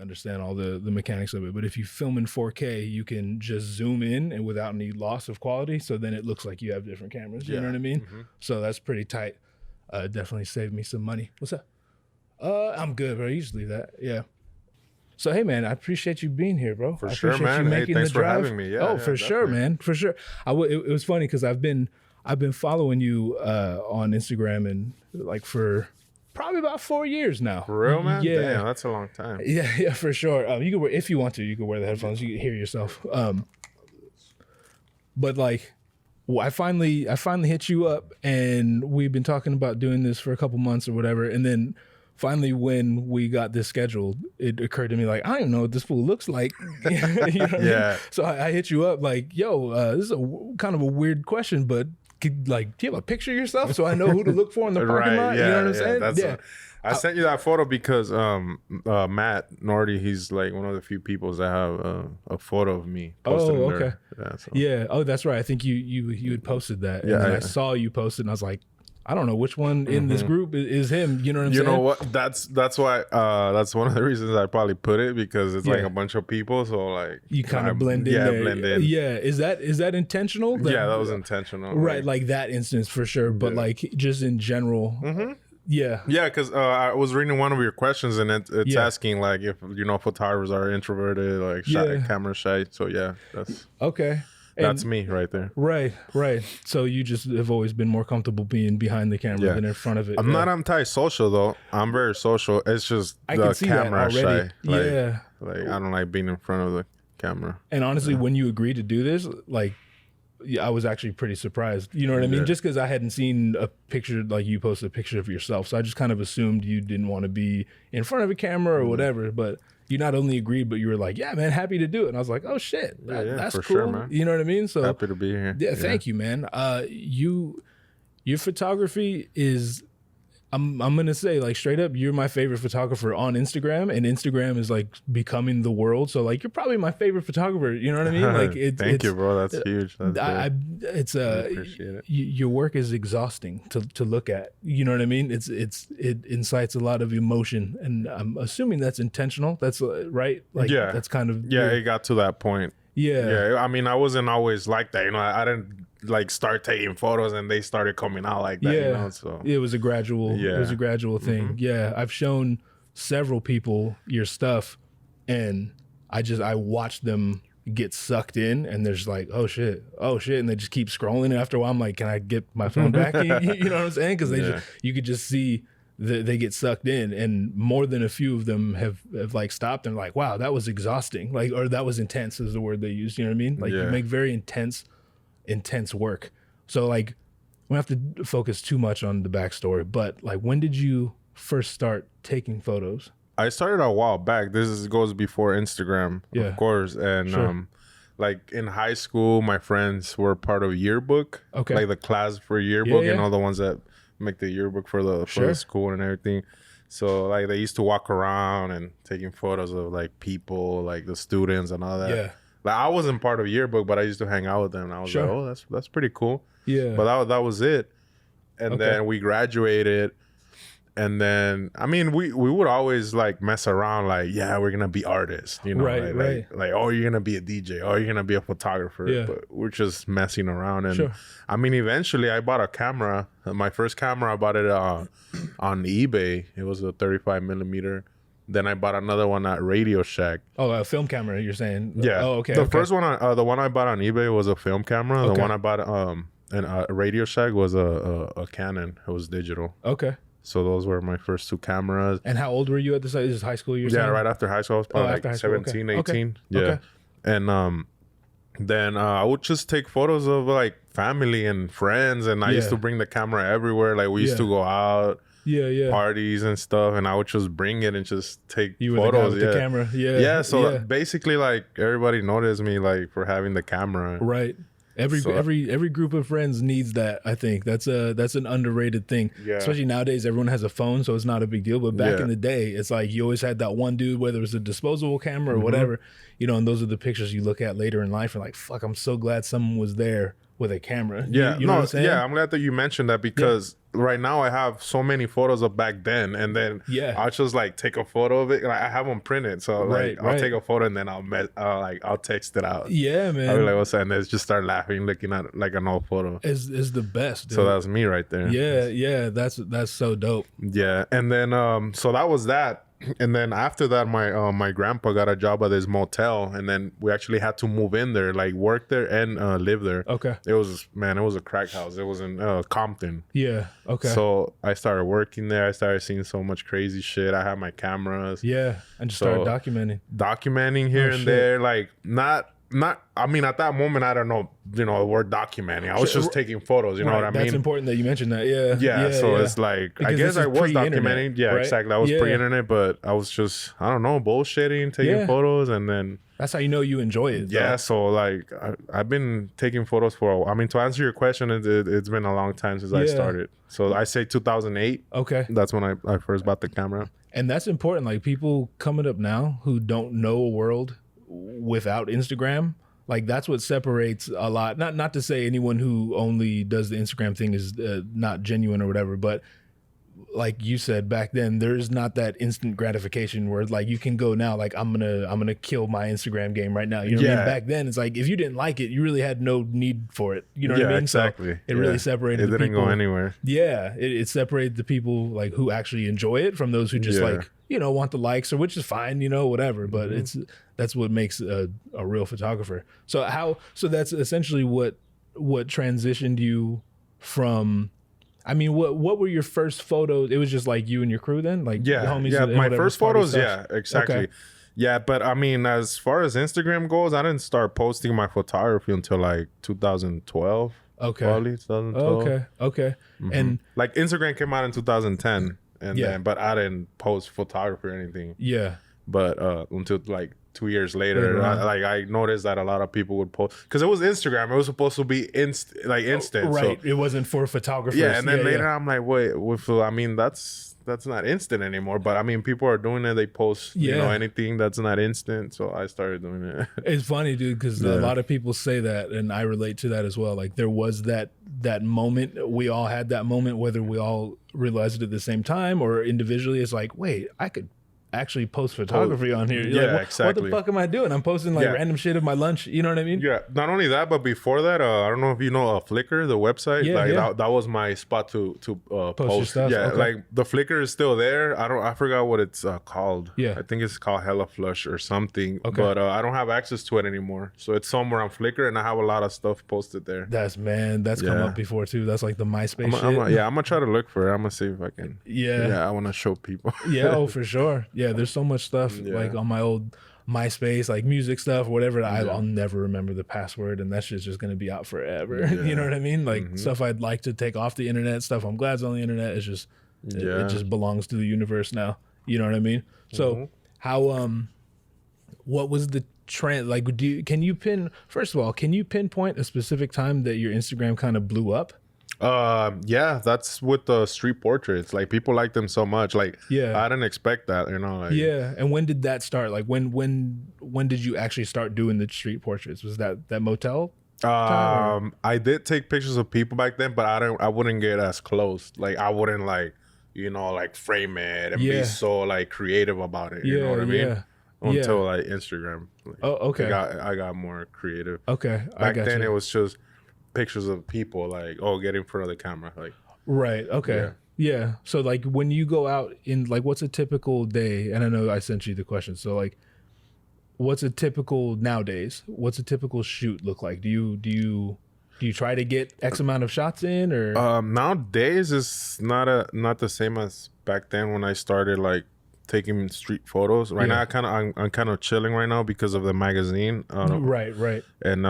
understand all the mechanics of it. But if you film in 4K, you can just zoom in and without any loss of quality. So then it looks like you have different cameras. You know what I mean? So that's pretty tight. Definitely saved me some money. What's up? I'm good, bro. Usually that. Yeah. So, hey, man, I appreciate you being here, bro. For sure, man. Hey, thanks for having me. Yeah, for sure, man. For sure. It was funny because I've been following you on Instagram and like for probably about 4 years now. For real, man? Yeah. Damn, that's a long time. Yeah, for sure. You can wear, if you want to, you can wear the headphones. You can hear yourself. But like, I finally hit you up, and we've been talking about doing this for a couple months or whatever, and then finally, when we got this scheduled, it occurred to me like, I don't even know what this fool looks like. You know what I mean? So I hit you up like, yo, this is kind of a weird question, but do you have a picture of yourself so I know who to look for in the parking lot? Yeah, you know what I'm saying? I sent you that photo because Matt Nordy, he's like one of the few people that have a photo of me posted. Oh, okay. Yeah. Oh, that's right. I think you had posted that. Yeah. And I saw you post it, and I was like, I don't know which one in this group is him. You know what I'm saying? You know what? That's why. That's one of the reasons I probably put it, because it's like a bunch of people. So like you kind of blend in. Yeah, there. blend in. Yeah. Is that intentional? Yeah, that was intentional. Right, like that instance for sure. But like just in general. Yeah. Yeah, because I was reading one of your questions, and it's asking like if photographers are introverted, like camera shy. So yeah, that's okay. That's me right there. Right. So you just have always been more comfortable being behind the camera than in front of it. I'm not anti-social though. I'm very social. It's just the camera shy. Like I don't like being in front of the camera. And honestly, when you agreed to do this, like I was actually pretty surprised. You know what I mean? Just because I hadn't seen a picture, like you posted a picture of yourself. So I just kind of assumed you didn't want to be in front of a camera or whatever. But you not only agreed, but you were like, yeah, man, happy to do it. And I was like, oh shit, that's cool. Sure, man. You know what I mean? So happy to be here. Yeah, thank you, man. Your photography is, I'm gonna say like straight up, you're my favorite photographer on Instagram, and Instagram is like becoming the world. So like you're probably my favorite photographer. You know what I mean? Like thank you, bro. That's huge. That's I appreciate it. Your work is exhausting to look at. You know what I mean? It incites a lot of emotion, and I'm assuming that's intentional. That's right. Like that's kind of it got to that point. Yeah. I mean, I wasn't always like that. You know, I didn't like start taking photos and they started coming out like that. You know? So it was a gradual. It was a gradual thing. Yeah, I've shown several people your stuff, and I watched them get sucked in, and they're just like, oh shit, and they just keep scrolling. And after a while, I'm like, can I get my phone back? You know what I'm saying? Because you could just see they get sucked in, and more than a few of them have like stopped and like, wow, that was exhausting, like, or that was intense is the word they used. You know what I mean? Like you make very intense work. So like we don't have to focus too much on the backstory, but like when did you first start taking photos? I started a while back. Goes before Instagram, of course. And like in high school, my friends were part of yearbook. Okay. Like the class for yearbook and all the ones that make the yearbook for the school and everything. So like they used to walk around and taking photos of like people, like the students and all that. Yeah. Like I wasn't part of yearbook, but I used to hang out with them. And I was like, oh, that's pretty cool. Yeah. But that was it. And then we graduated. And then, I mean, we would always like mess around, like, yeah, we're gonna be artists, you know, like, oh, you're gonna be a DJ, oh, you're gonna be a photographer, but we're just messing around. And I mean, eventually, I bought a camera. My first camera, I bought it on eBay. It was a 35 millimeter. Then I bought another one at Radio Shack. Oh, a film camera, you're saying? Yeah. Oh, okay. The first one, the one I bought on eBay was a film camera. The one I bought in Radio Shack was a Canon. It was digital. Okay. So those were my first two cameras. And how old were you at this time? This is high school you're saying? Yeah, right after high school. I was probably like 17, 18. Yeah. Okay. And then I would just take photos of like family and friends. And I used to bring the camera everywhere. Like we used to go out. Parties and stuff, and I would just bring it and just take photos. The camera. So basically, like everybody noticed me like for having the camera. Right. Every group of friends needs that. I think that's an underrated thing. Yeah. Especially nowadays, everyone has a phone, so it's not a big deal. But back in the day, it's like you always had that one dude, whether it was a disposable camera or whatever, you know. And those are the pictures you look at later in life, and like, fuck, I'm so glad someone was there with a camera. Yeah, you know what I'm saying? Yeah, I'm glad that you mentioned that because right now I have so many photos of back then, and then I'll just like take a photo of it. Like, I have them printed, so like I'll take a photo and then I'll text it out. Yeah, man. I'll be like, what's that? And then just start laughing, looking at like an old photo. Is the best. Dude. So that's me right there. Yeah, that's so dope. Yeah, and then so that was that. And then after that, my grandpa got a job at this motel, and then we actually had to move in there, like work there and live there. Okay. It was a crack house. It was in Compton. Yeah. Okay. So I started working there. I started seeing so much crazy shit. I had my cameras. Yeah, and just started documenting here and there, like not. I mean, at that moment, I don't know, the word documenting. I was just taking photos, you know what I mean? That's important that you mentioned that, yeah. So it's like, because I guess I was documenting. Yeah, right? Exactly. I was pre-internet, but I was just, I don't know, bullshitting, taking photos, and then... That's how you know you enjoy it. Yeah, so like, I've been taking photos for a while. I mean, to answer your question, it's been a long time since I started. So I say 2008. Okay. That's when I first bought the camera. And that's important. Like, people coming up now who don't know a world without Instagram, like that's what separates a lot. Not to say anyone who only does the Instagram thing is not genuine or whatever, but like you said back then, there's not that instant gratification where like you can go now, like I'm gonna kill my Instagram game right now. You know what I mean? Back then, it's like if you didn't like it, you really had no need for it. You know what I mean? Exactly. So it really separated. It didn't go anywhere. Yeah, it separated the people like who actually enjoy it from those who just like want the likes, or which is fine, whatever. But that's what makes a real photographer. So that's essentially what transitioned you from. I mean, what were your first photos? It was just like you and your crew then? Like homies my first photos, exactly. Okay. Yeah, but I mean, as far as Instagram goes, I didn't start posting my photography until like 2012. Okay. Probably 2012. Okay. Mm-hmm. And like Instagram came out in 2010, and then, but I didn't post photography or anything. Yeah. But until like 2 years later, I noticed that a lot of people would post, because it was Instagram. It was supposed to be instant. Right. So, it wasn't for photographers. Yeah, and then later I'm like, wait, I mean, that's not instant anymore. But I mean, people are doing it. They post, anything that's not instant. So I started doing it. It's funny, dude, because a lot of people say that, and I relate to that as well. Like there was that moment. We all had that moment, whether we all realized it at the same time or individually. It's like, wait, I could actually post photography on here. You're like, exactly. What the fuck am I doing? I'm posting like random shit of my lunch. You know what I mean? Yeah. Not only that, but before that, I don't know if you know Flickr, the website. That was my spot to post your stuff. Yeah, like the Flickr is still there. I forgot what it's called. Yeah, I think it's called Hella Flush or something. Okay. But I don't have access to it anymore. So it's somewhere on Flickr, and I have a lot of stuff posted there. That's come up before too. That's like the MySpace shit. I'm gonna try to look for it. I'm gonna see if I can. Yeah, I want to show people. Yeah, for sure. Yeah, there's so much stuff like on my old MySpace, like music stuff, whatever. I'll never remember the password, and that shit's just gonna be out forever. You know what I mean? Like stuff I'd like to take off the internet, stuff I'm glad's on the internet. It's just it just belongs to the universe now. You know what I mean? So how what was the trend? Like, can you pinpoint a specific time that your Instagram kind of blew up? That's with the street portraits. Like people like them so much. Like I didn't expect that, like, and when did that start? Like when did you actually start doing the street portraits? Was that motel time, I did take pictures of people back then, but I wouldn't get as close. Like I wouldn't like frame it and be so like creative about it. You know what I mean? Until like Instagram. Like, okay. I got more creative. Okay. Back then it was just pictures of people like get in front of the camera, like right. Okay. Yeah. So like when you go out in, like, what's a typical day? And I know I sent you the question, so like what's a typical nowadays, what's a typical shoot look like? Do you try to get X amount of shots in, or nowadays it's not the same as back then when I started like taking street photos. Right now I'm kind of chilling right now because of the magazine. Right. And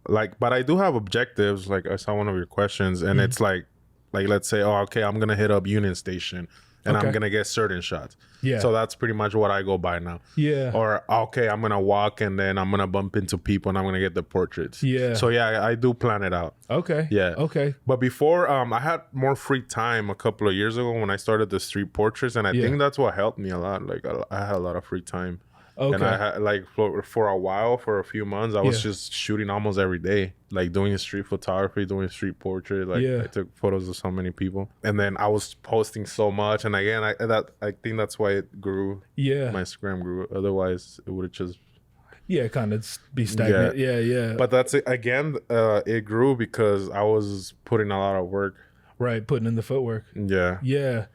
but I do have objectives. Like I saw one of your questions, and it's like let's say, I'm gonna hit up Union Station and I'm gonna get certain shots. Yeah. So that's pretty much what I go by now. Yeah. Or I'm gonna walk and then I'm gonna bump into people and I'm gonna get the portraits. Yeah. So I do plan it out. Okay. Yeah. Okay. But before, I had more free time a couple of years ago when I started the street portraits, and I think that's what helped me a lot. Like I had a lot of free time. Okay. And I had like for a while, for a few months, I was just shooting almost every day, like doing street photography, doing street portrait. Like I took photos of so many people, and then I was posting so much. And again, I think that's why it grew. Yeah, my Instagram grew. Otherwise, it would have just kind of be stagnant. Yeah. But that's it. Again, it grew because I was putting a lot of work. Right, putting in the footwork. Yeah.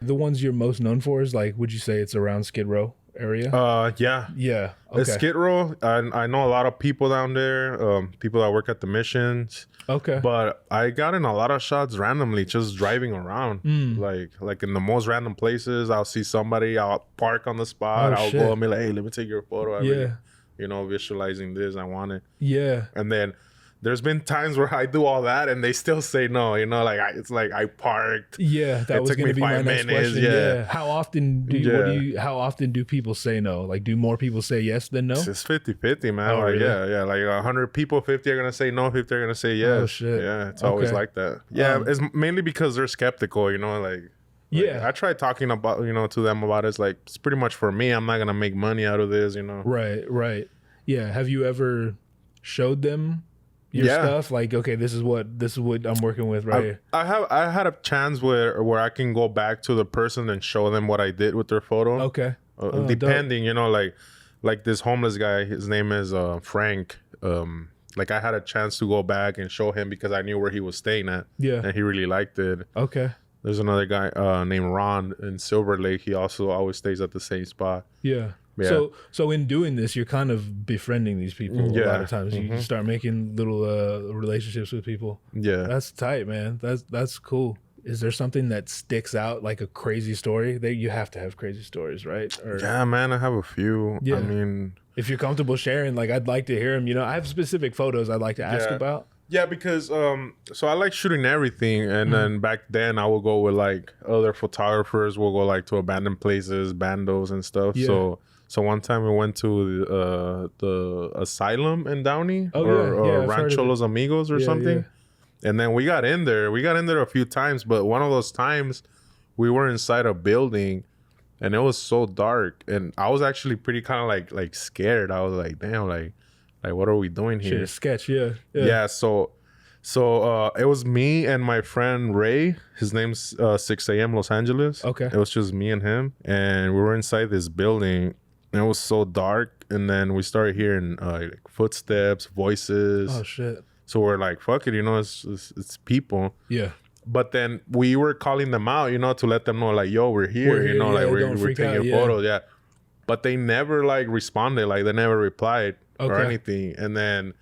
The ones you're most known for is like, would you say it's around Skid Row area? Yeah. Okay. Skid Row, I know a lot of people down there, people that work at the missions. Okay. But I got in a lot of shots randomly just driving around. Like in the most random places, I'll see somebody, I'll park on the spot, I'll go and be like, hey, let me take your photo. Visualizing this, I want it. Yeah. And then there's been times where I do all that and they still say no, it's like I parked. Yeah, that was going to be my next question. Yeah. How often do people say no? Like, do more people say yes than no? It's 50-50, man. Oh, really? Yeah. Like 100 people, 50 are going to say no, 50 are going to say yes. Oh, shit. Yeah, it's always like that. Yeah, it's mainly because they're skeptical, I tried talking about, to them about it. It's like, it's pretty much for me. I'm not going to make money out of this, Right. Yeah. Have you ever showed them your stuff? Like, okay, this is what I'm working with, right? I had a chance where I can go back to the person and show them what I did with their photo. Okay. Depending, like this homeless guy, his name is Frank. Like I had a chance to go back and show him because I knew where he was staying at. Yeah. And he really liked it. Okay. There's another guy named Ron in Silver Lake. He also always stays at the same spot. Yeah. So in doing this, you're kind of befriending these people a lot of times. You start making little relationships with people. Yeah. That's tight, man. That's cool. Is there something that sticks out, like a crazy story? You have to have crazy stories, right? Yeah, man, I have a few. Yeah. I mean, if you're comfortable sharing, like I'd like to hear them. I have specific photos I'd like to ask about. Yeah, because so I like shooting everything, and then back then I would go with like other photographers. We'll go like to abandoned places, bandos and stuff. Yeah. So one time we went to the asylum in Downey or Rancho Los Amigos or something. Yeah. And then we got in there. We got in there a few times, but one of those times we were inside a building and it was so dark. And I was actually pretty kind of like scared. I was like, damn, like what are we doing here? Sketch, yeah. So it was me and my friend Ray. His name's 6 a.m. Los Angeles. Okay. It was just me and him. And we were inside this building. And it was so dark, and then we started hearing like footsteps, voices. Oh shit! So we're like, "Fuck it," it's people. Yeah. But then we were calling them out, to let them know, like, "Yo, we're here," we're taking photos, yeah. But they never like responded, like they never replied or anything. And then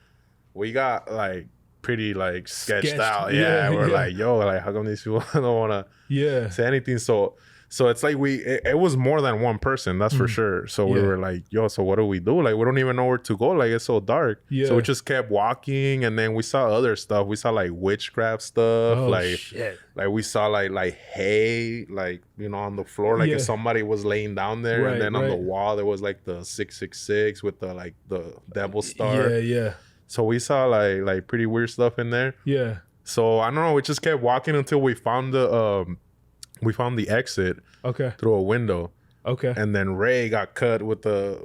we got like pretty like sketched out. Yeah, we're like, "Yo, like, how come these people don't want to say anything?" So it's like it was more than one person, that's for sure. So we were like, yo, so what do we do? Like, we don't even know where to go. Like, it's so dark. Yeah. So we just kept walking, and then we saw other stuff. We saw like witchcraft stuff. Oh, shit. Like we saw like hay, like, on the floor, like if somebody was laying down there. Right, and then on the wall, there was like the 666 with the devil star. Yeah. So we saw like pretty weird stuff in there. Yeah. So I don't know. We just kept walking until we found the exit through a window. Okay. And then Ray got cut with the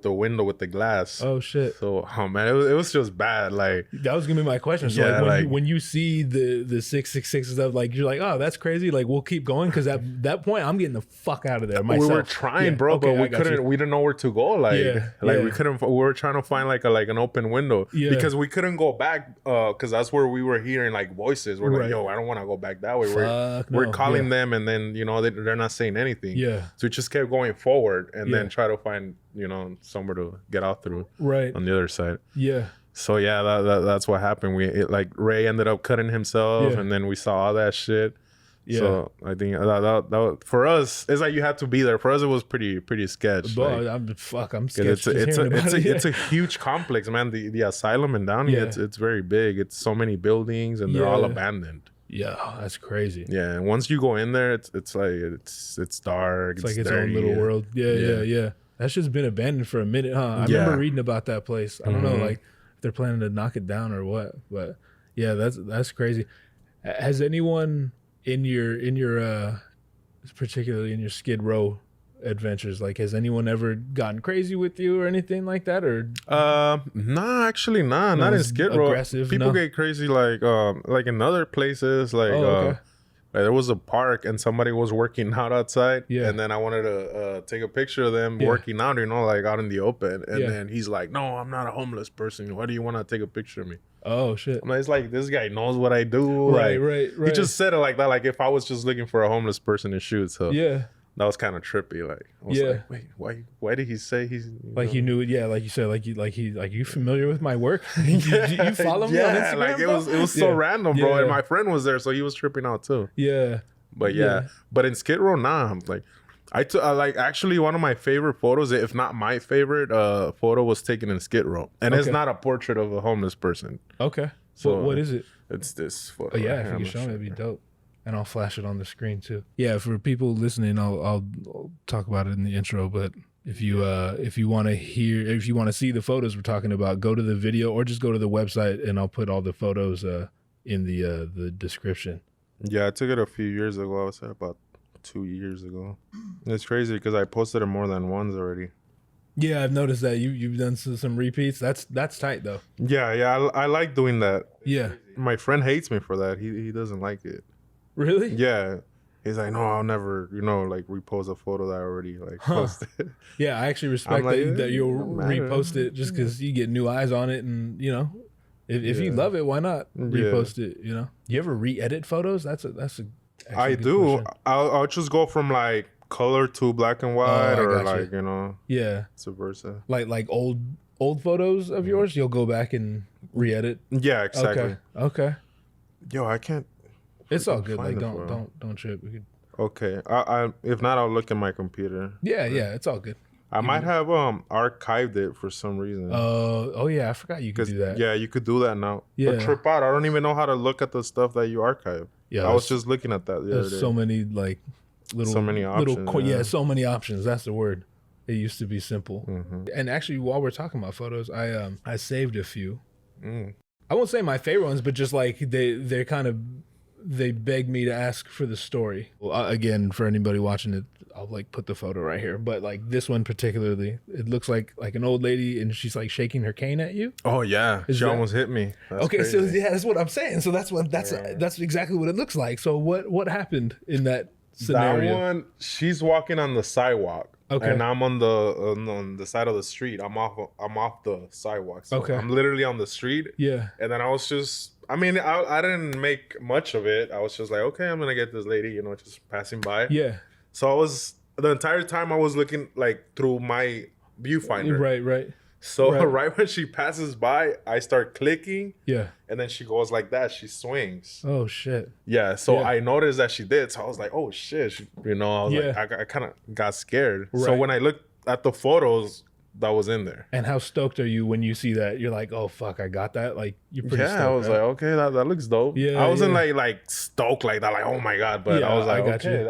window with the glass. Oh shit. So man, it was just bad. Like that was gonna be my question. So like when you see the 666 and stuff, like you're like, oh, that's crazy. Like we'll keep going because at that point I'm getting the fuck out of there myself. We were trying, bro, but we couldn't. We didn't know where to go. We couldn't. We were trying to find like an open window because we couldn't go back because that's where we were hearing like voices. We're like, yo, I don't want to go back that way. We're calling them, and then they're not saying anything. Yeah. So we just kept going forward and then try to find somewhere to get out through on the other side. Yeah. So that's what happened. Ray ended up cutting himself, and then we saw all that shit. Yeah. So I think that for us, it's like you had to be there. For us, it was pretty sketch. Bro, I'm sketched. It's a huge complex, man. The asylum in Downey, it's very big. It's so many buildings, and they're all abandoned. Yeah, that's crazy. Yeah, and once you go in there, it's like it's dark. It's like its own little world. Yeah. That's just been abandoned for a minute, huh? I remember reading about that place. I don't know, like if they're planning to knock it down or what. But yeah, that's crazy. Has anyone in your particularly in your Skid Row adventures? Like, has anyone ever gotten crazy with you or anything like that? Or nah, actually, nah, not in Skid Row. People get crazy like in other places, like okay. Like there was a park and somebody was working out outside, and then I wanted to take a picture of them working out, you know, like out in the open. And then he's like, "No, I'm not a homeless person. Why do you want to take a picture of me?" Oh shit! I mean, it's like this guy knows what I do. Right. He just said it like that. Like if I was just looking for a homeless person to shoot, so yeah. That was kind of trippy. Like, I was like, wait, why did he say he's like you knew it? Yeah, like you said, like you familiar with my work? you follow me on Instagram? Like it was so random, bro. And my friend was there, so he was tripping out too. Yeah, but but in Skid Row, nah. Like, I took like actually one of my favorite photos, if not my favorite photo, was taken in Skid Row, and it's not a portrait of a homeless person. Okay, so what is it? It's this photo. Oh yeah, if you can show me, it'd be dope. And I'll flash it on the screen too. Yeah, for people listening, I'll talk about it in the intro. But if you want to see the photos we're talking about, go to the video or just go to the website, and I'll put all the photos in the description. Yeah, I took it a few years ago. I would say about 2 years ago. It's crazy because I posted it more than once already. Yeah, I've noticed that you've done some repeats. That's tight though. Yeah, I like doing that. Yeah, my friend hates me for that. He doesn't like it. Really? Yeah. He's like, no, I'll never, like repost a photo that I already posted. Yeah, I actually respect that you'll repost it just because you get new eyes on it, and if you love it, why not repost it? You ever re-edit photos? That's a. I do. I'll just go from like color to black and white, or like yeah, vice versa. Like old photos of yours, you'll go back and re-edit. Yeah, exactly. Okay. Yo, I can't. It's all good. Like don't trip. Okay. I if not, I'll look at my computer. Yeah, it's all good. I might have archived it for some reason. Oh yeah, I forgot you could do that. Yeah, you could do that now. Yeah. But trip out. I don't even know how to look at the stuff that you archive. Yeah, I was just looking at that the other day. So many so many options. So many options. That's the word. It used to be simple. Mm-hmm. And actually, while we're talking about photos, I saved a few. I won't say my favorite ones, but just like they're kind of. They begged me to ask for the story. Well, again, for anybody watching it, I'll put the photo right here. But this one particularly, it looks like an old lady, and she's shaking her cane at you. Oh yeah, she almost hit me. That's okay, crazy. So that's what I'm saying. So that's exactly what it looks like. So what happened in that scenario? That one, she's walking on the sidewalk. Okay. And I'm on the side of the street. I'm off the sidewalk. So I'm literally on the street. Yeah. And then I was just. I mean, I didn't make much of it. I was just like, okay, I'm gonna get this lady, just passing by. Yeah. So I was the entire time I was looking through my viewfinder. Right. So right when she passes by, I start clicking. Yeah. And then she goes like that. She swings. Oh shit. Yeah. So I noticed that she did. So I was like, oh shit. I was like, I kind of got scared. Right. So when I looked at the photos. That was in there. And how stoked are you when you see that? You're like, oh fuck, I got that. You're pretty stoked. Yeah, I was like, okay, that looks dope. Yeah, I wasn't like stoked like that, like oh my god, but I was like, okay,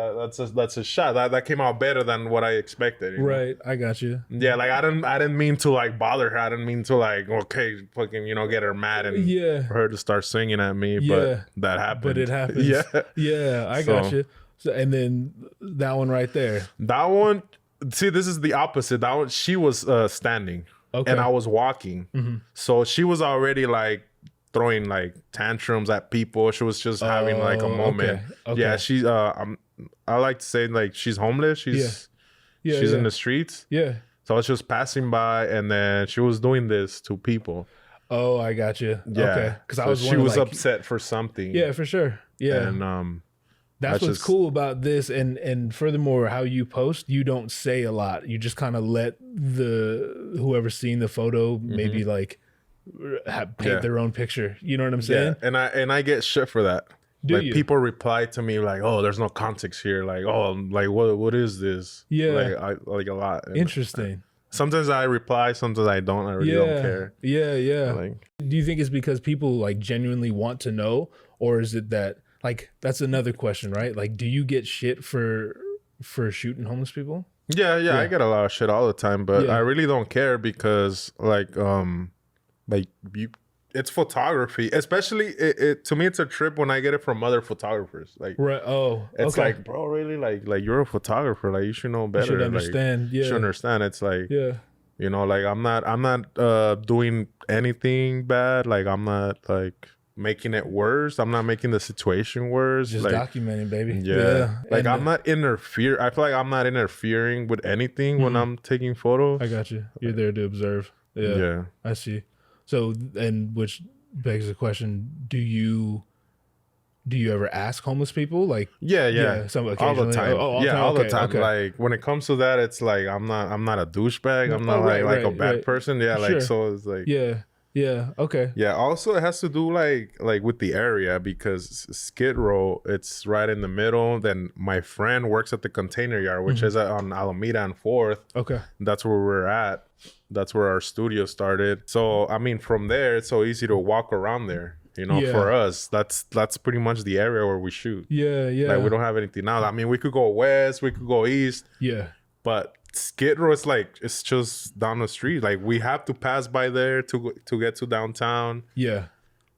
that's a shot. That came out better than what I expected. Right, I got you. Yeah, I didn't mean to bother her. I didn't mean to okay, fucking get her mad and for her to start singing at me. But that happened. But it happens. Yeah, I got you. So and then that one right there. That one. See, this is the opposite. That one, she was standing, and I was walking. Mm-hmm. So she was already throwing tantrums at people. She was just having a moment. Okay. Yeah, she's. I like to say she's homeless. She's in the streets. Yeah. So I was just passing by, and then she was doing this to people. Oh, I got you. Yeah. Okay. Because she was upset for something. Yeah, for sure. Yeah. And That's what's cool about this, and furthermore, how you post, you don't say a lot. You just kind of let whoever's seeing the photo maybe paint their own picture. You know what I'm saying? Yeah. And I get shit for that. Do you? People reply to me oh, there's no context here. What is this? Yeah. I a lot. And interesting. Sometimes I reply, sometimes I don't. I really don't care. Yeah. Do you think it's because people genuinely want to know, or is it that? That's another question, right? Do you get shit for shooting homeless people? Yeah, I get a lot of shit all the time, but I really don't care because it's photography, especially it to me. It's a trip when I get it from other photographers. Like, right? Oh, it's like, bro, really, like you're a photographer. Like, you should know better. You should understand. Like, you should understand. It's like, yeah, you know, like I'm not doing anything bad. Like, I'm not like making it worse. I'm not making the situation worse. Just like, documenting, baby. Yeah. Like, I'm not interfere. I feel like I'm not interfering with anything when I'm taking photos. I got you. You're there to observe. Yeah. I see. So, and which begs the question: Do you ever ask homeless people? Like, yeah, some all the time. All the time. Okay. Like, when it comes to that, it's like I'm not a douchebag. I'm not like a bad person. Yeah, like, so it's like yeah, okay. Yeah, also it has to do like with the area, because Skid Row, it's right in the middle. Then my friend works at the container yard, which is on Alameda and 4th. Okay. That's where we're at. That's where our studio started. So, I mean, from there, it's so easy to walk around there. You know, for us, that's pretty much the area where we shoot. Yeah. Like, we don't have anything now. I mean, we could go west, we could go east. Yeah. But Skid Row is like, it's just down the street. Like, we have to pass by there to get to downtown. Yeah.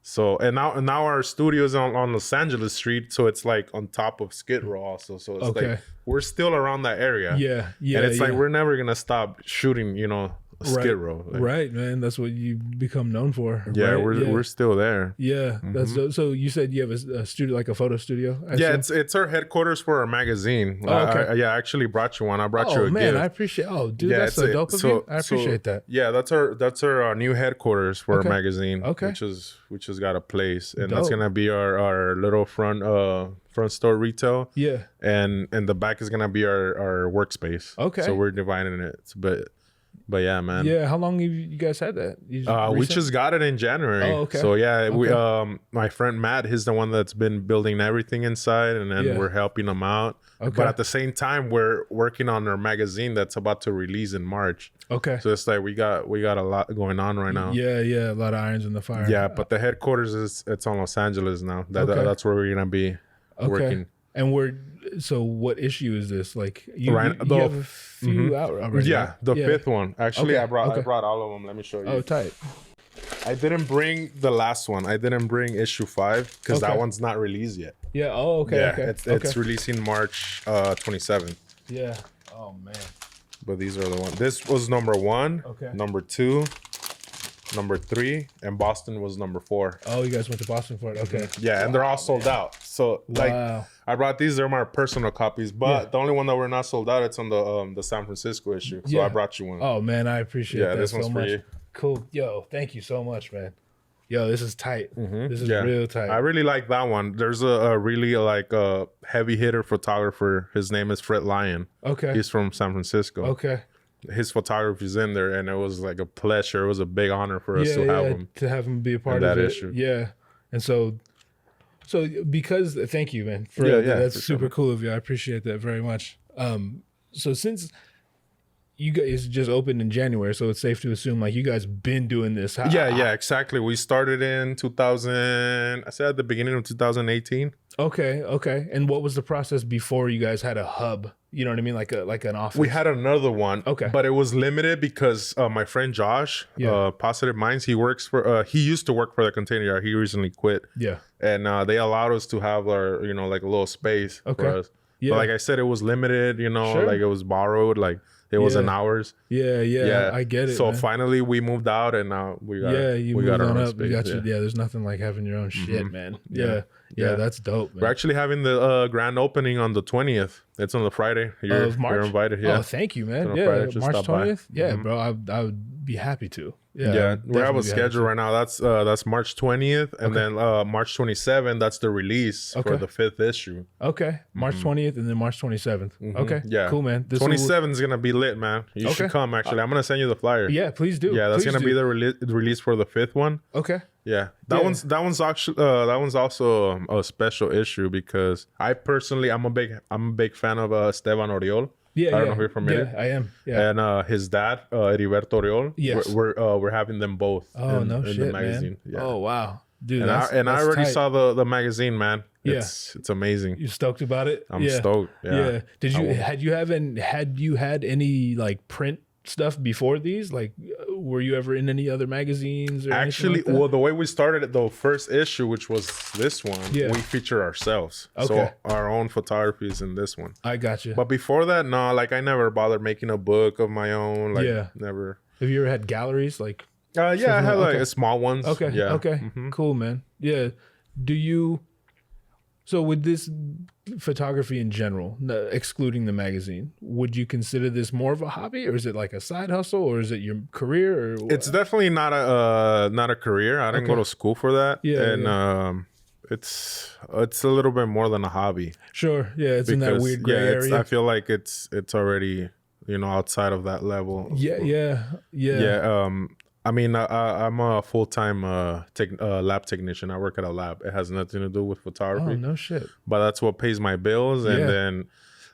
So, and now our studio is on Los Angeles Street, so it's like on top of Skid Row also. So it's like we're still around that area. Yeah. And it's like we're never gonna stop shooting, you know, Skid Row. Like, right, man. That's what you become known for. Yeah, right? we're still there. Yeah, that's so. You said you have a studio, like a photo studio. It's our headquarters for our magazine. I actually brought you one. I brought you a gift. I appreciate. Oh, dude, that's so dope of you. I appreciate that. Yeah, that's our new headquarters for our magazine. Okay, which has got a place, and that's gonna be our little front store retail. Yeah, and the back is gonna be our workspace. Okay, so we're dividing it, But yeah, man. Yeah, how long have you guys had that? We just got it in January. Oh, okay. So yeah, we my friend Matt, he's the one that's been building everything inside, and then we're helping him out. Okay. But at the same time, we're working on our magazine that's about to release in March. Okay. So it's like we got a lot going on right now. Yeah, a lot of irons in the fire. Yeah, but the headquarters it's on Los Angeles now. That's where we're gonna be working. And so what issue is this? Like you have a few out already. Yeah, the fifth one. Actually, I brought all of them. Let me show you. Oh, tight. I didn't bring the last one. I didn't bring issue 5 because that one's not released yet. Yeah. Oh, okay. Yeah, it's releasing March 27th. Yeah. Oh man. But these are the ones. This was number 1. Okay. Number 2. Number 3, and Boston was number 4. Oh, you guys went to Boston for it. Okay. Yeah, and they're all sold out. So like, I brought these. They're my personal copies, but the only one that we're not sold out, it's on the San Francisco issue. So I brought you one. Oh man, I appreciate that this one's so for much. you. Cool. Yo, thank you so much, man. Yo, this is tight. This is real tight. I really like that one. There's a really like a heavy hitter photographer. His name is Fred Lyon. Okay. He's from San Francisco. Okay. His photography's in there, and it was like a pleasure. It was a big honor for us to have him be a part of that issue. Yeah, and so because thank you, man. That's super cool of you. I appreciate that very much. So since you guys just opened in January, so it's safe to assume like you guys been doing this. Yeah, exactly. We started in 2000. I said at the beginning of 2018. Okay. And what was the process before you guys had a hub? You know what I mean? Like an office. We had another one. Okay. But it was limited because my friend Josh, Positive Minds, he works for he used to work for the container yard. He recently quit. Yeah. And they allowed us to have our, like a little space for us. Yeah. But like I said, it was limited, like it was borrowed, like it wasn't ours. Yeah. I get it. So finally we moved out, and now we got our own space. There's nothing like having your own shit, man. Yeah, that's dope, man. We're actually having the grand opening on the 20th. It's on the Friday. Of March? You're invited. Yeah. Oh, thank you, man. Friday, March 20th. Yeah, bro. I would be happy to. Yeah. We have a schedule right now. That's March 20th, and then March 27th. That's the release for the 5th issue. Okay, March 20th, and then March 27th. Okay, yeah, cool, man. 27th is gonna be lit, man. You should come. Actually, I'm gonna send you the flyer. Yeah, please do. Yeah, that's gonna be the release for the 5th one. Okay. Yeah, that one's actually that one's also a special issue because I'm a big fan of Esteban Oriol. I don't know if you're familiar. Yeah, I am. Yeah. And his dad, Heriberto Oriol. Yes. We're having them both. Oh, in the magazine. Man. Yeah. Oh wow, dude. And I already saw the magazine, man. It's amazing. You stoked about it? I'm stoked. Yeah. Did you had you had any like print stuff before these? Like, were you ever in any other magazines? Or actually, like well, the way we started the first issue, which was this one, we featured ourselves. Okay. So our own photography is in this one. I got you. But before that, no, like I never bothered making a book of my own. Like, never. Have you ever had galleries? Like, I had like small ones. Okay. Yeah. Okay. Cool, man. Yeah. Do you? So with this photography in general, excluding the magazine, would you consider this more of a hobby, or is it like a side hustle, or is it your career? Or it's definitely not a career. I didn't go to school for that. Yeah. And it's a little bit more than a hobby. Sure. Yeah. It's in that weird gray area. I feel like it's already, outside of that level. Yeah. I mean, I'm a full-time lab technician. I work at a lab. It has nothing to do with photography. Oh, no shit. But that's what pays my bills. And then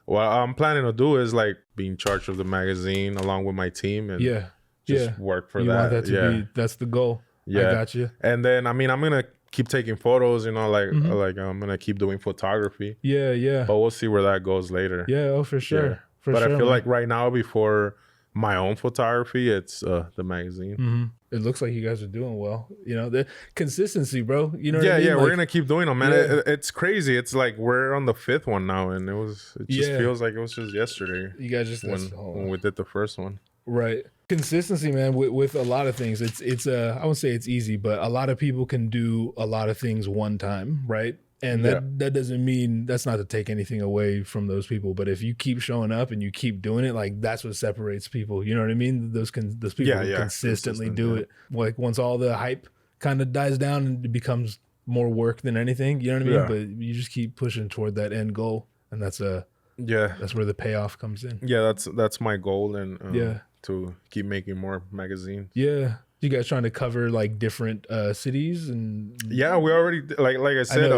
what I'm planning to do is like be in charge of the magazine along with my team and just work for that. Want that to be, that's the goal. Yeah. I got you. And then, I mean, I'm going to keep taking photos, like I'm going to keep doing photography. Yeah. But we'll see where that goes later. Yeah, for sure. Yeah. But I feel like right now, before my own photography, it's the magazine. It looks like you guys are doing well. The consistency, bro. You know what I mean? Yeah, we're gonna keep doing them, man. It's crazy. It's like we're on the 5th one now, and it just feels like it was just yesterday. You guys just when we did the first one. Right. Consistency, man, with a lot of things. It's I won't say it's easy, but a lot of people can do a lot of things one time, right? And that doesn't mean, that's not to take anything away from those people, but if you keep showing up and you keep doing it, like that's what separates people. You know what I mean? Those people who consistently do it. Like once all the hype kind of dies down and it becomes more work than anything, you know what I mean? But you just keep pushing toward that end goal, and that's where the payoff comes in. Yeah, that's my goal, and to keep making more magazines. Yeah. You guys trying to cover like different cities and we already like I said,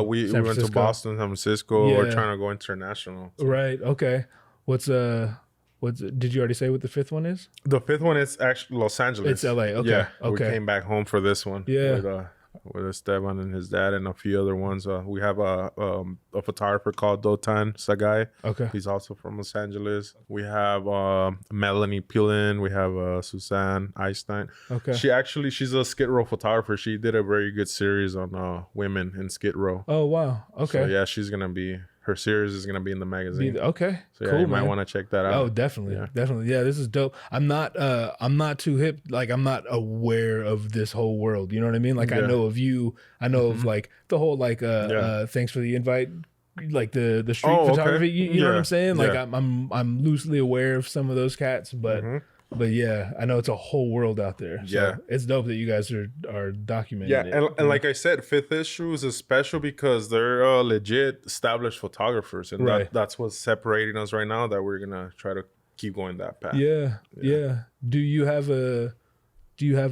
we went to Boston, San Francisco. We're trying to go international. Right. Okay. What's did you already say what the 5th one is? The 5th one is actually Los Angeles. It's LA. Okay. Yeah. Okay. We came back home for this one. Yeah. With Esteban and his dad and a few other ones. We have a photographer called Dotan Sagai. Okay. He's also from Los Angeles. We have Melanie Pulin. We have Suzanne Einstein. Okay. She's a Skid Row photographer. She did a very good series on women in Skid Row. Oh, wow. Okay. So her series is gonna be in the magazine. Okay. So cool, you might want to check that out. Oh, definitely. Definitely. Yeah, this is dope. I'm not too hip. Like I'm not aware of this whole world. You know what I mean? Like I know of you. I know of like the whole thanks for the invite. Like the street photography. You know what I'm saying? Like I'm loosely aware of some of those cats, but But yeah, I know it's a whole world out there. So it's dope that you guys are documenting it. Yeah, and like I said, 5th issue is special because they're legit established photographers, and that's what's separating us right now. That we're gonna try to keep going that path. Yeah. Do you have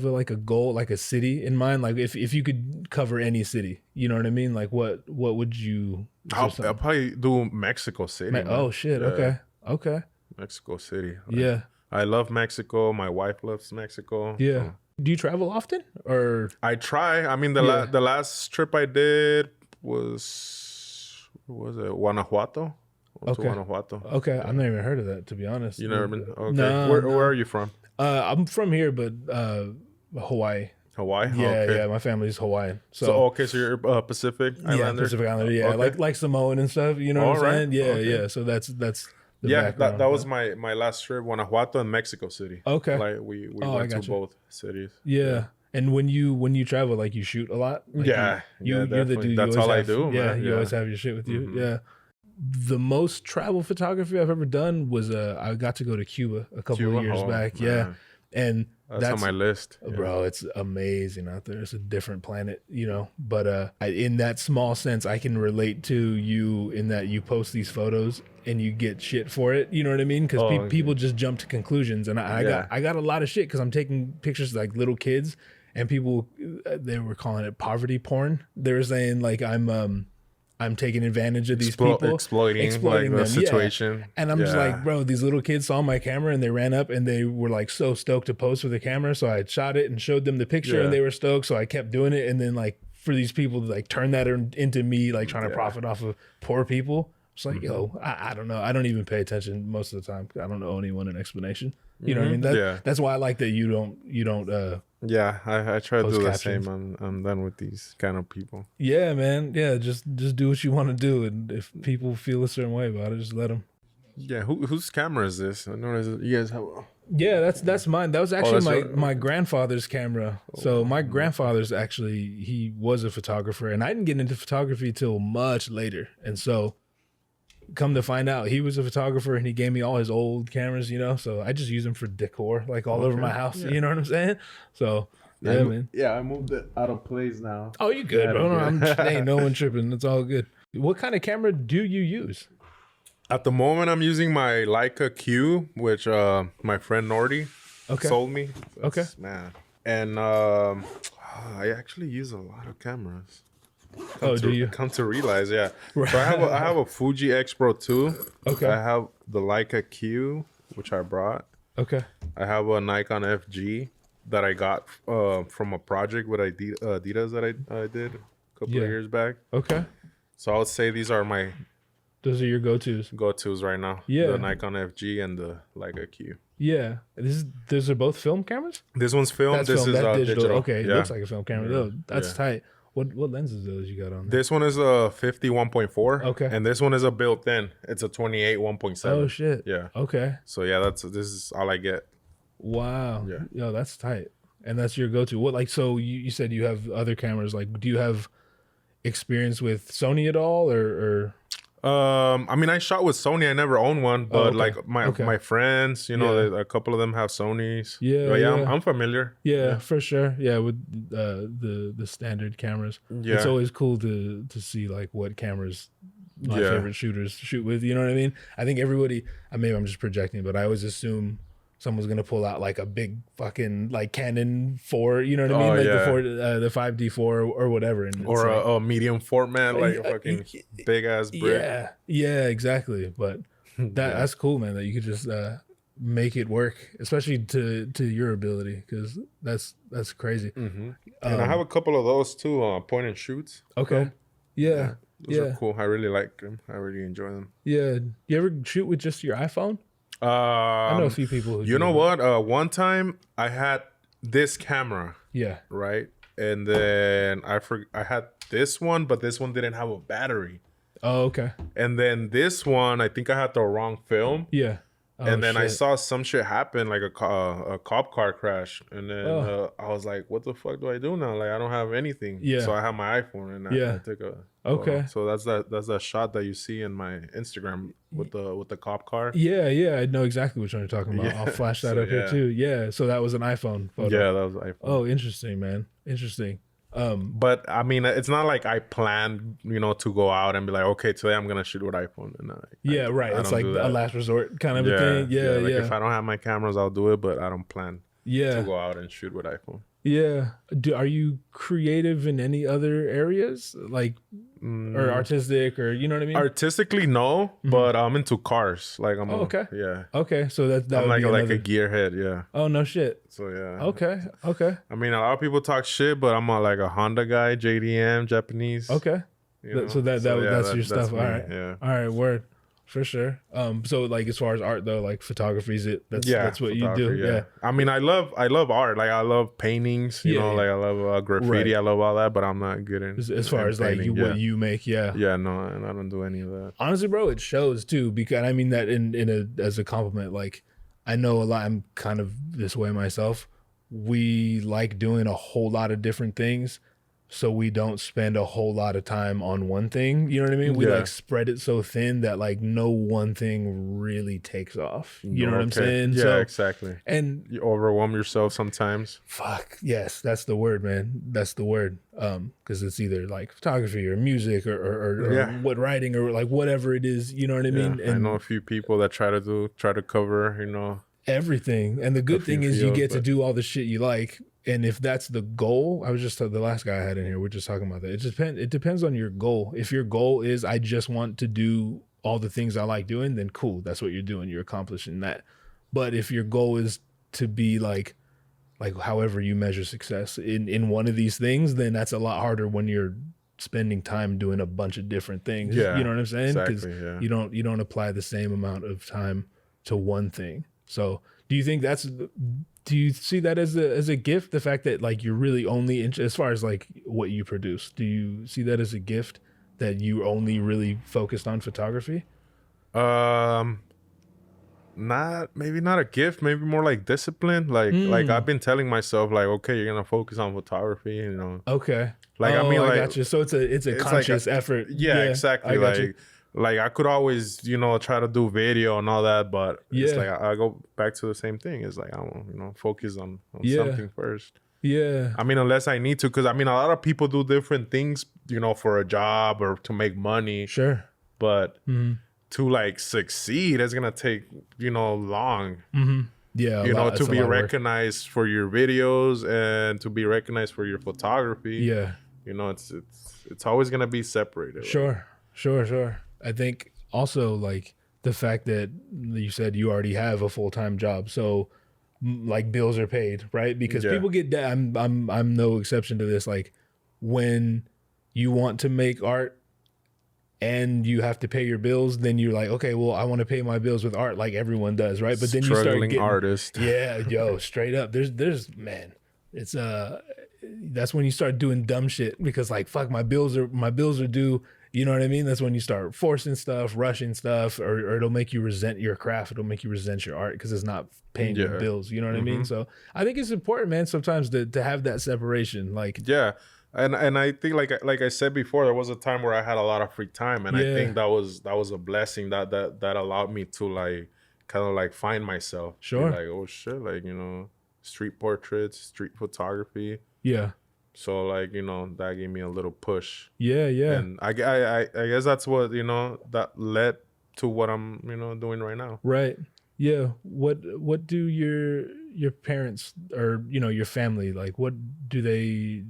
like a goal, like a city in mind? Like if you could cover any city, you know what I mean? Like what would you? I'll probably do Mexico City. Oh shit! Yeah. Okay. Mexico City. Yeah. I love Mexico. My wife loves Mexico. Yeah. So. Do you travel often, or? I try. I mean, the last trip I did was Guanajuato. To Guanajuato. Okay, I've never even heard of that, to be honest. You never been? Okay. No, where are you from? I'm from here, but Hawaii. Hawaii? Yeah, my family's Hawaiian. So you're Pacific Islander? Yeah, Pacific Islander. Yeah, like Samoan and stuff. You know what I'm saying? Yeah, yeah. So that's. That was my last trip, Guanajuato and Mexico City. Okay. Like we went to both cities. Yeah. And when you travel, like you shoot a lot? Like you're the dude. That's all I do. Yeah, man. You always have your shit with you. Yeah. The most travel photography I've ever done was I got to go to Cuba a couple of years back. Man. Yeah. And that's on my list, bro. It's amazing out there. It's a different planet, you know. But in that small sense, I can relate to you in that you post these photos and you get shit for it. You know what I mean? Because people just jump to conclusions, and I got a lot of shit because I'm taking pictures like little kids, and people they were calling it poverty porn. They were saying like I'm taking advantage of these people, exploiting like the situation. Yeah. And I'm just like, bro, these little kids saw my camera and they ran up and they were like so stoked to pose for the camera. So I shot it and showed them the picture and they were stoked. So I kept doing it. And then like for these people to like turn that into me, like trying to profit off of poor people. It's like, yo, I don't know. I don't even pay attention most of the time. I don't owe anyone an explanation. You know what I mean? That's why I like that you don't. Yeah, I try to do the same. I'm done with these kind of people. Yeah, man. Yeah, just do what you want to do, and if people feel a certain way about it, just let them. Yeah, whose camera is this? I know you guys have. Yeah, that's mine. That was actually my grandfather's camera. So my grandfather's actually, he was a photographer, and I didn't get into photography till much later. And so come to find out, he was a photographer, and he gave me all his old cameras, so I just use them for decor, like all over my house. Yeah. You know what I'm saying? So yeah, man. Yeah, I moved it out of place now. Oh, you good, bro? Ain't no one tripping. It's all good. What kind of camera do you use? At the moment, I'm using my Leica Q, which my friend Nordy sold me. Man. And I actually use a lot of cameras. Do you? Come to realize, yeah. Right. So I have a Fuji X Pro 2. Okay. I have the Leica Q, which I brought. Okay. I have a Nikon FG that I got from a project with Adidas that I did a couple of years back. Okay. So I would say these are my... Those are your go-tos. Go-tos right now. Yeah. The Nikon FG and the Leica Q. Yeah. Those are both film cameras? This one's film. This is digital. Okay. Yeah. It looks like a film camera. Though. That's tight. What lenses are those you got on there? This one is a 50 1.4. Okay. And this one is a built-in. It's a 28 1.7. Oh, shit. Yeah. Okay. So, yeah, this is all I get. Wow. Yeah. Yo, that's tight. And that's your go-to. So you said you have other cameras. Like, do you have experience with Sony at all or... I mean, I shot with Sony. I never owned one, but like my friends, a couple of them have Sonys. Yeah, I'm familiar. Yeah, for sure. Yeah, with the standard cameras. Yeah, it's always cool to see like what cameras my favorite shooters shoot with. You know what I mean? I think everybody. Maybe I'm just projecting, but I always assume someone's gonna pull out like a big fucking like Canon 4, you know what I mean? Like the 5D4 or whatever, and or a medium format, like a fucking big ass brick. Yeah, exactly. But that's cool, man. That you could just make it work, especially to your ability, because that's crazy. Mm-hmm. And I have a couple of those too, point and shoots. Okay. Yeah. Those are cool. I really like them. I really enjoy them. Yeah. You ever shoot with just your iPhone? I know a few people who you know what? One time I had this camera. Yeah. Right? And then I had this one, but this one didn't have a battery. Oh, okay. And then this one, I think I had the wrong film. Yeah. Oh, and then I saw some shit happen, like a cop car crash. And then I was like, what the fuck do I do now? Like, I don't have anything. Yeah. So I have my iPhone and I took a... Okay. So that's that shot that you see in my Instagram with the cop car. Yeah. I know exactly which one you're talking about. I'll flash that up here too. Yeah. So that was an iPhone photo. Yeah, that was an iPhone. Oh, interesting, man. Interesting. But I mean, it's not like I planned, to go out and be like, okay, today I'm gonna shoot with iPhone. And right. It's like a last resort kind of a thing. Yeah. Like if I don't have my cameras, I'll do it, but I don't plan to go out and shoot with iPhone. Yeah. Are you creative in any other areas, like or artistic, or you know what I mean? Artistically, no, but I'm into cars. Like I'm. Okay. Yeah. Okay, so that I'm like a gearhead. Yeah. Oh no shit. So yeah. Okay. I mean, a lot of people talk shit, but I'm like a Honda guy, JDM, Japanese. Okay. So that's your stuff. All right. Yeah. All right. Word. For sure. So like as far as art though, like photography is it? That's what you do. Yeah. I mean, I love art. Like I love paintings. You know, like I love graffiti. Right. I love all that, but I'm not good in as far as painting, like what you make. Yeah. Yeah. No, and I don't do any of that. Honestly, bro, it shows too. Because I mean that as a compliment. Like I know a lot. I'm kind of this way myself. We like doing a whole lot of different things. So we don't spend a whole lot of time on one thing. You know what I mean? We like spread it so thin that like no one thing really takes off. You know what I'm saying? Yeah, so, exactly. And you overwhelm yourself sometimes. Fuck. Yes, that's the word, man. That's the word. Because it's either like photography or music or what writing or like whatever it is. You know what I mean? And I know a few people that try to cover, everything. And the good thing is you get to do all the shit you like. And if that's the goal, I was just the last guy I had in here, we're just talking about that. It depends on your goal. If your goal is I just want to do all the things I like doing, then cool. That's what you're doing. You're accomplishing that. But if your goal is to be like however you measure success in one of these things, then that's a lot harder when you're spending time doing a bunch of different things. Yeah, you know what I'm saying? Because exactly, you don't apply the same amount of time to one thing. So do you think do you see that as a gift, the fact that like you're really only as far as like what you produce, do you see that as a gift that you only really focused on photography? Maybe not a gift, maybe more like discipline. Like I've been telling myself, like, okay, you're gonna focus on photography, you know. Okay. Like I mean, like, I got you. So it's a conscious like effort. Yeah, exactly. Like I could always, you know, try to do video and all that, but it's like I go back to the same thing. It's like I want, you know, focus on something first. Yeah. I mean, unless I need to, because I mean, a lot of people do different things, you know, for a job or to make money. Sure. But to like succeed, it's gonna take, you know, long. Yeah. You know, to be recognized for your videos and to be recognized for your photography. Yeah. You know, it's always gonna be separated. Sure. I think also like the fact that you said you already have a full-time job, so like bills are paid, right? Because people get that. I'm no exception to this. Like when you want to make art and you have to pay your bills, then you're like, okay, well, I want to pay my bills with art, like everyone does, right? But then you start getting artist. Yeah, yo, straight up. There's man, it's that's when you start doing dumb shit because like fuck, my bills are due. You know what I mean? That's when you start forcing stuff, rushing stuff, or it'll make you resent your craft. It'll make you resent your art because it's not paying your bills. You know what I mean? So I think it's important, man, sometimes to have that separation. Like, yeah. And I think like I said before, there was a time where I had a lot of free time, and I think that was a blessing that allowed me to like kind of like find myself. Sure. Like, oh shit, like, you know, street portraits, street photography. Yeah. So like, you know, that gave me a little push. Yeah. And I guess that's what, you know, that led to what I'm, you know, doing right now. Right. Yeah. What do your parents or, you know, your family, like what do you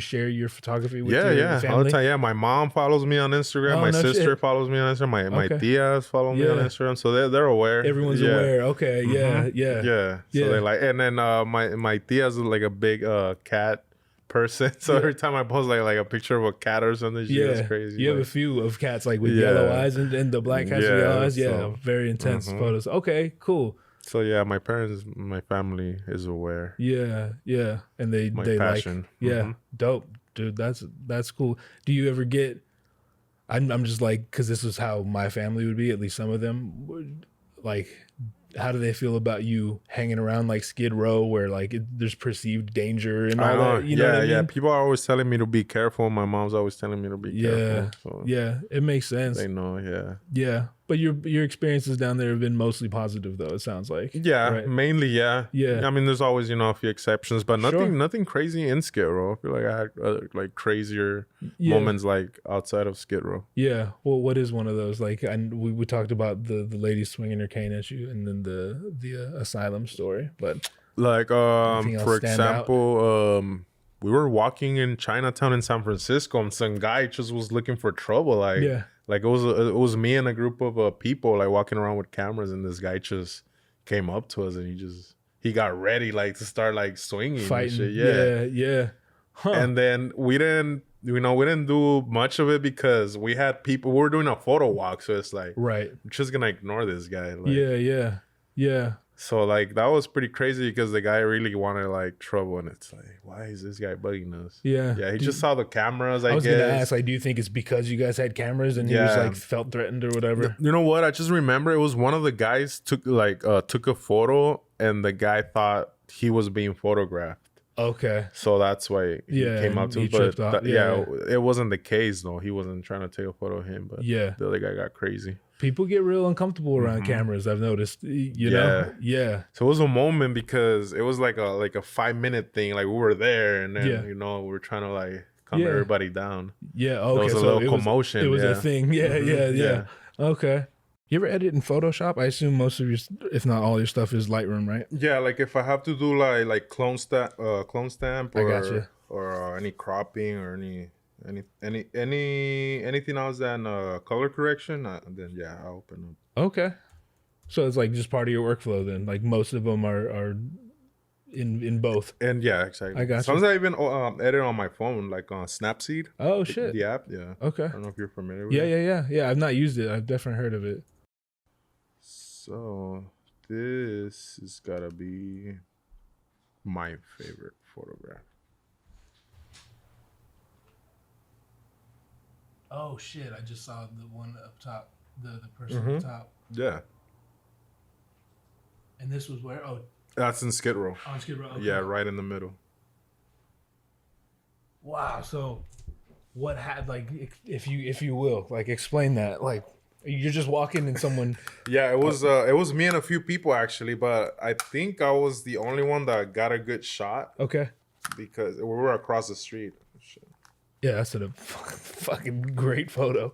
share your photography with your family? All the time. Yeah, my mom follows me on Instagram. My sister follows me on Instagram. My tias follow me on Instagram. So they're aware. Everyone's aware. Okay. Yeah. So they like, and then my tia's like a big cat person. So every time I post like a picture of a cat or something, she goes crazy. You have a few of cats like with yellow eyes and the black cats with yellow eyes. Yeah, so, very intense photos. Okay, cool. So yeah, my family is aware. Yeah, and they passion. Like, dope, dude. That's cool. Do you ever get? I'm just like, because this is how my family would be. At least some of them would like. How do they feel about you hanging around like Skid Row where like there's perceived danger and all that? You know what I mean? People are always telling me to be careful. My mom's always telling me to be careful. So yeah, it makes sense. They know, yeah. But your experiences down there have been mostly positive, though. It sounds like mainly, yeah. I mean, there's always, you know, a few exceptions, but nothing crazy in Skid Row. I feel like I had like crazier moments like outside of Skid Row. Yeah. Well, what is one of those? Like, we talked about the lady swinging her cane at you, and then the asylum story. But like, for example, we were walking in Chinatown in San Francisco, and some guy just was looking for trouble. Like, like it was me and a group of people like walking around with cameras, and this guy just came up to us, and he got ready like to start like swinging, fighting. And shit. Yeah. Huh. And then we didn't do much of it because we had people. We were doing a photo walk, so it's like we're just gonna ignore this guy. Like, yeah. So like that was pretty crazy because the guy really wanted like trouble, and it's like, why is this guy bugging us? Yeah. He just saw the cameras. I was guess. Gonna ask, like, do you think it's because you guys had cameras and he was like felt threatened or whatever? You know what? I just remember it was one of the guys took a photo, and the guy thought he was being photographed. Okay. So that's why he came up to me. But it wasn't the case though. He wasn't trying to take a photo of him, but the other guy got crazy. People get real uncomfortable around cameras, I've noticed. You know? Yeah. So it was a moment because it was like a 5-minute thing. Like we were there, and then we were trying to like calm everybody down. Yeah. Okay. There was a little commotion. It was a thing. Yeah. Okay. You ever edit in Photoshop? I assume most of your, if not all your stuff, is Lightroom, right? Yeah. Like if I have to do like clone stamp, or any cropping or anything else than color correction, then I'll open up. Okay. So it's like just part of your workflow then. Like most of them are in both. And yeah, exactly. I got you. Sometimes I even edit on my phone, like on Snapseed. Oh shit. The app, yeah. Okay. I don't know if you're familiar with it. Yeah. I've not used it. I've definitely heard of it. So this has gotta be my favorite photograph. Oh shit! I just saw the one up top, the person up top. Yeah. And this was where? Oh, that's in Skid Row. Oh, Skid Row. Okay. Yeah, right in the middle. Wow. So, what had like, if you will, like, explain that. Like, you're just walking and someone. Yeah, it was me and a few people actually, but I think I was the only one that got a good shot. Okay. Because we were across the street. Shit. Yeah, that's a fucking great photo.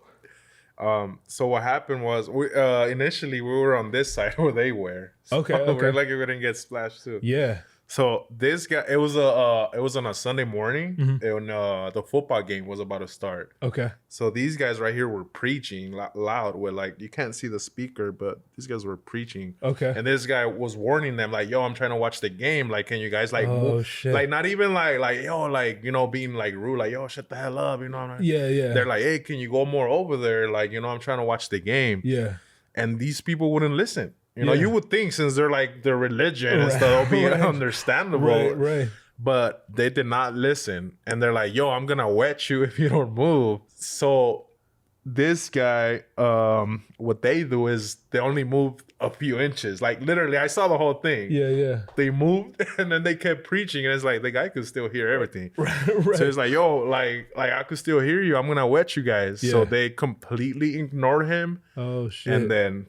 So what happened was we initially we were on this side where they were. So okay. We're like we didn't get splashed too. Yeah. So this guy, it was on a Sunday morning, and the football game was about to start. Okay. So these guys right here were preaching loud with like, you can't see the speaker, but these guys were preaching. Okay. And this guy was warning them like, yo, I'm trying to watch the game. Like, can you guys like move? Shit. Like, not even like, yo, like, you know, being like rude, like, yo, shut the hell up. You know what I mean? Yeah. They're like, hey, can you go more over there? Like, you know, I'm trying to watch the game. Yeah. And these people wouldn't listen. You know, you would think since they're like their religion and stuff, it'll be understandable. Right. But they did not listen. And they're like, yo, I'm going to wet you if you don't move. So this guy, what they do is they only move a few inches. Like literally, I saw the whole thing. Yeah. They moved and then they kept preaching. And it's like, the guy could still hear everything. Right. So it's like, yo, like I could still hear you. I'm going to wet you guys. Yeah. So they completely ignored him. Oh, shit. And then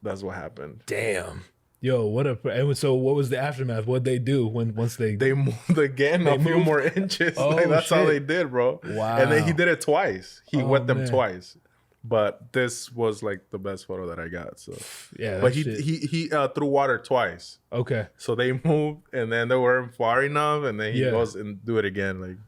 that's what happened. Damn. Yo, so what was the aftermath? What'd they do once they moved again a few more inches? Oh, like, that's shit. all they did, bro. Wow. And then he did it twice. He wet them twice. But this was like the best photo that I got. So yeah. But he threw water twice. Okay. So they moved and then they weren't far enough and then he goes and do it again. Like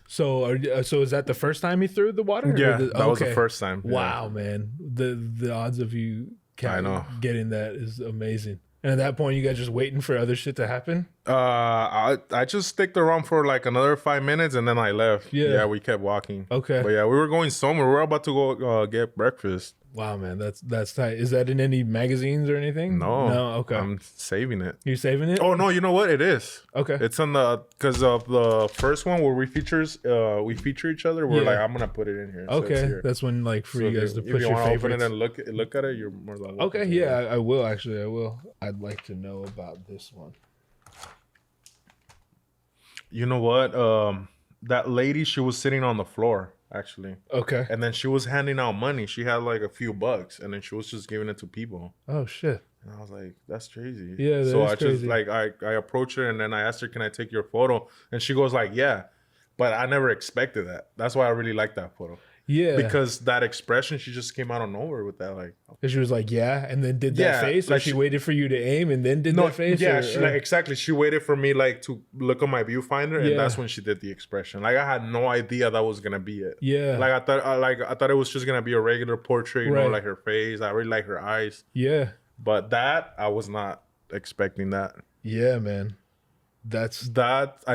so is that the first time he threw the water? Yeah, that was the first time. Wow, man. The odds of you getting that is amazing. And at that point, you guys just waiting for other shit to happen? I just sticked around for like another 5 minutes and then I left. Yeah, we kept walking. Okay. But yeah, we were going somewhere. We were about to go get breakfast. Wow, man, that's tight. Is that in any magazines or anything? No. Okay. I'm saving it. You're saving it? Oh no, you know what? It is. Okay. It's on because of the first one where we feature each other. We're like, I'm gonna put it in here. Okay, so that's when like for you guys to push your favorites. open it and look at it, you're more than welcome. Okay, yeah, I will actually. I will. I'd like to know about this one. You know what? That lady, she was sitting on the floor. Actually. Okay. And then she was handing out money. She had like a few bucks and then she was just giving it to people. Oh shit. And I was like, that's crazy. Yeah, so I crazy. just like I approached her and then I asked her, can I take your photo? And she goes like, yeah. But I never expected that. That's why I really like that photo. Yeah. Because that expression, she just came out of nowhere with that, like. Because she was like, yeah, and then did that face? Like she waited for you to aim and then did that face? Yeah, exactly. She waited for me like to look on my viewfinder and that's when she did the expression. Like I had no idea that was gonna be it. Yeah. Like I thought it was just gonna be a regular portrait, you know, like her face. I really like her eyes. Yeah. But that, I was not expecting that. Yeah, man. I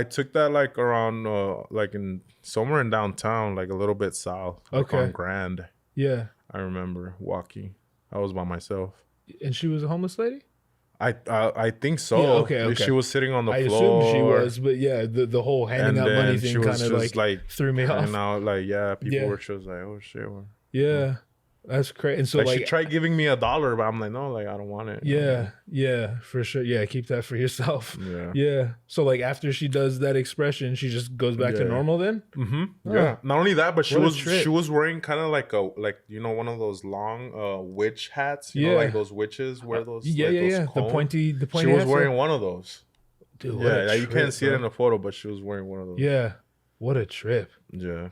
took that like around like in somewhere in downtown, like a little bit south, like on Grand. Yeah, I remember walking. I was by myself. And she was a homeless lady? I think so. Yeah, okay. She was sitting on the floor. I assumed she was, but yeah, the whole handing out money thing kind of like threw me off. And now people were just like, oh shit. Yeah. That's crazy. And so like she tried giving me $1, but I'm like, no, like I don't want it. Yeah, for sure. Yeah, keep that for yourself. Yeah. So like after she does that expression, she just goes back to normal then? Mm-hmm. Oh. Yeah. Not only that, but she was wearing kind of like one of those long witch hats. You know, like those witches wear those. The pointy. She was wearing one of those. Dude, you can't see it in the photo, but she was wearing one of those. Yeah. What a trip. Yeah.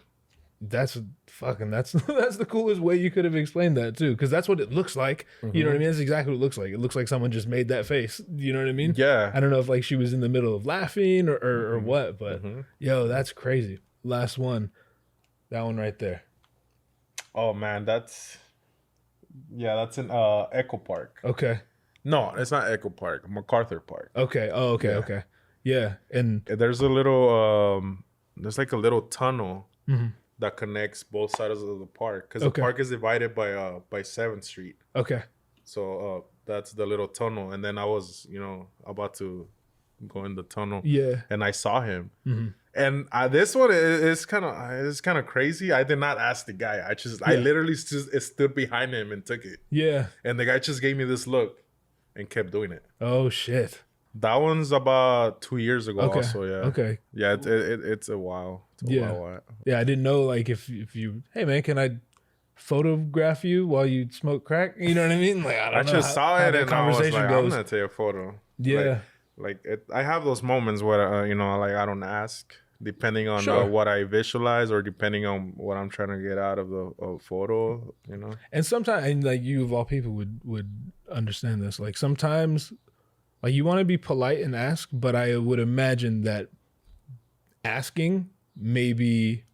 That's the coolest way you could have explained that too, because that's what it looks like. You know what I mean? That's exactly what it looks like. It looks like someone just made that face. You know what I mean? Yeah. I don't know if like she was in the middle of laughing or what, but yo, that's crazy. Last one, that one right there. Oh man, that's in Echo Park. Okay. No, it's not Echo Park. MacArthur Park. Okay. Oh, okay. Yeah. Okay. Yeah. And there's a little, there's like a little tunnel that connects both sides of the park. Because the park is divided by 7th Street. Okay. So that's the little tunnel. And then I was, about to go in the tunnel. Yeah. And I saw him. And this one is kind of crazy. I did not ask the guy. I literally stood behind him and took it. Yeah. And the guy just gave me this look and kept doing it. Oh shit. That one's about 2 years ago. Okay. Also, yeah. Okay. Yeah, it's a while. Yeah, I didn't know like if you, hey man, can I photograph you while you smoke crack? You know what I mean? Like I just saw it and I was like, I'm gonna take a photo. Yeah. I have those moments where like I don't ask, depending on what I visualize or depending on what I'm trying to get out of the photo. And sometimes, and like you of all people would understand this. Like sometimes, like you want to be polite and ask, but I would imagine that asking maybe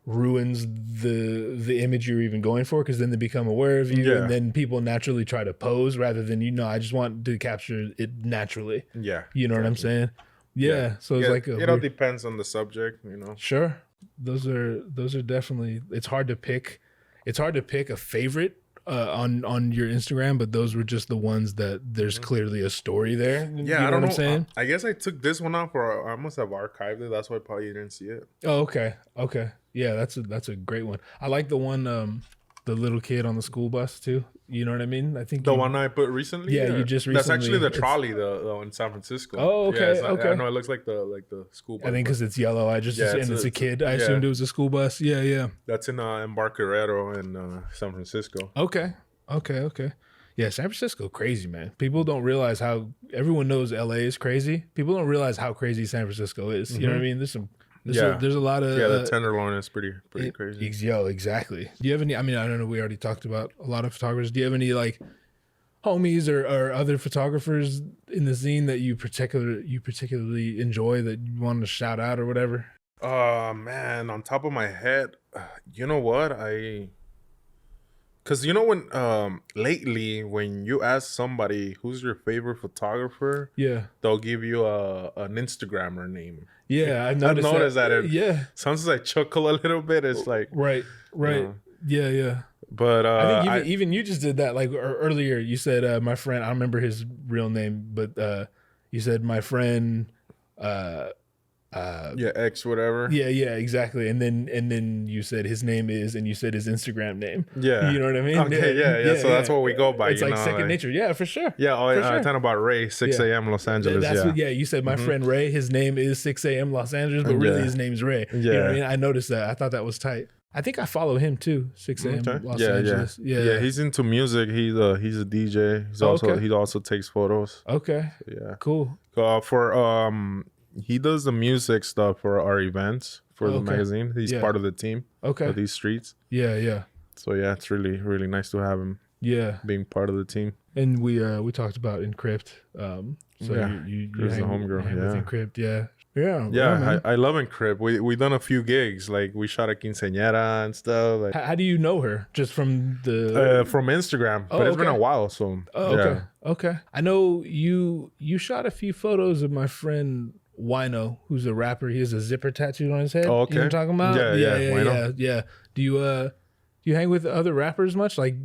ruins the image you're even going for, because then they become aware of you, and then people naturally try to pose rather than I just want to capture it naturally. Yeah, you know what I'm saying? Yeah. So it's like it all depends on the subject. Sure. Those are definitely. It's hard to pick. It's hard to pick a favorite on your Instagram, but those were just the ones that there's clearly a story there. Yeah, I don't know what I'm saying. I guess I took this one off, or I must have archived it. That's why probably you didn't see it. Oh, okay. Yeah, that's a great one. I like the one, the little kid on the school bus too. You know what I mean? I think the one I put recently. Yeah, you just recently. That's actually the trolley, in San Francisco. Oh, okay, okay. I know it looks like the school bus. I think because it's yellow. And it's a kid. I assumed it was a school bus. Yeah. That's in Embarcadero in San Francisco. Okay. Yeah, San Francisco crazy, man. People don't realize how everyone knows LA is crazy. People don't realize how crazy San Francisco is. You know what I mean? There's a lot of the Tenderloin is pretty crazy. Exactly. Do you have any? I mean, I don't know. We already talked about a lot of photographers. Do you have any like homies or other photographers in the scene that you particularly enjoy that you want to shout out or whatever? Man, on top of my head, you know what Because when lately when you ask somebody who's your favorite photographer, they'll give you an Instagrammer name. Yeah, I've noticed that. Sometimes I chuckle a little bit. It's like right. Yeah. But I think even you just did that. Like earlier, you said my friend. I don't remember his real name, but you said my friend. X whatever. Yeah, exactly. And then you said his name is, and you said his Instagram name. Yeah, you know what I mean. Okay, yeah. So that's what we go by. It's like second nature. Yeah, for sure. Yeah. I'm talking about Ray, 6 a.m. Los Angeles. You said my friend Ray. His name is 6 a.m. Los Angeles, but really his name's Ray. Yeah, you know what I mean. I noticed that. I thought that was tight. I think I follow him too. 6 a.m. Los Angeles. Yeah. He's into music. He's a DJ. He also takes photos. Okay. Yeah. Cool. He does the music stuff for our events for the magazine. He's part of the team. For these streets. Yeah. So it's really, really nice to have him. Yeah. Being part of the team. And we talked about Encrypt. You hang, homegirl. With Encrypt. Yeah. I love Encrypt. We done a few gigs. Like we shot a quinceañera and stuff. Like, how do you know her? Just from from Instagram. But it's been a while. So okay. I know you shot a few photos of my friend Wino, who's a rapper. He has a zipper tattooed on his head. Oh, okay. You know what I'm talking about? Yeah. Do you hang with other rappers much? Like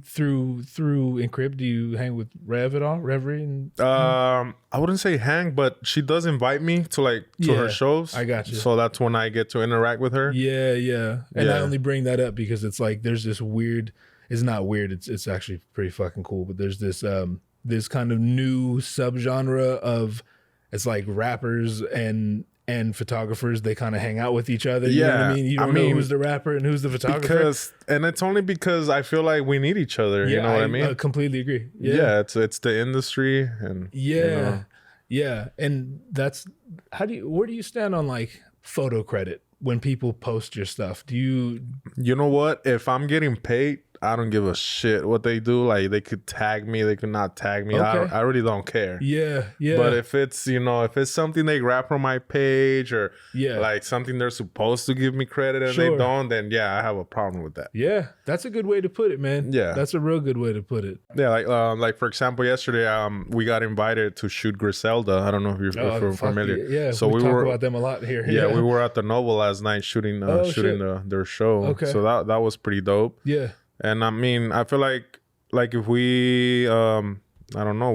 through Encrypt, do you hang with Rev at all? Reverie? I wouldn't say hang, but she does invite me to her shows. I got you. So that's when I get to interact with her. Yeah. And I only bring that up because it's like there's this weird. It's not weird. It's actually pretty fucking cool. But there's this this kind of new subgenre of. It's like rappers and photographers, they kind of hang out with each other. You know what I mean? You don't know who's the rapper and who's the photographer. And it's only because I feel like we need each other. You know what I mean? I completely agree. Yeah, it's the industry. And yeah. And that's, where do you stand on like photo credit when people post your stuff? Do you... You know what? If I'm getting paid, I don't give a shit what they do. Like, they could tag me, they could not tag me. I really don't care. Yeah, yeah. But if it's, you know, if it's something they grab from my page or like something they're supposed to give me credit and they don't, then yeah, I have a problem with that. Yeah, that's a good way to put it, man. Yeah, that's a real good way to put it. Yeah, like for example, yesterday we got invited to shoot Griselda. I don't know if you're familiar. Yeah, so we talk about them a lot here. Yeah, we were at the Noble last night shooting their show. Okay, so that was pretty dope. Yeah, and I mean, I feel like if we I don't know,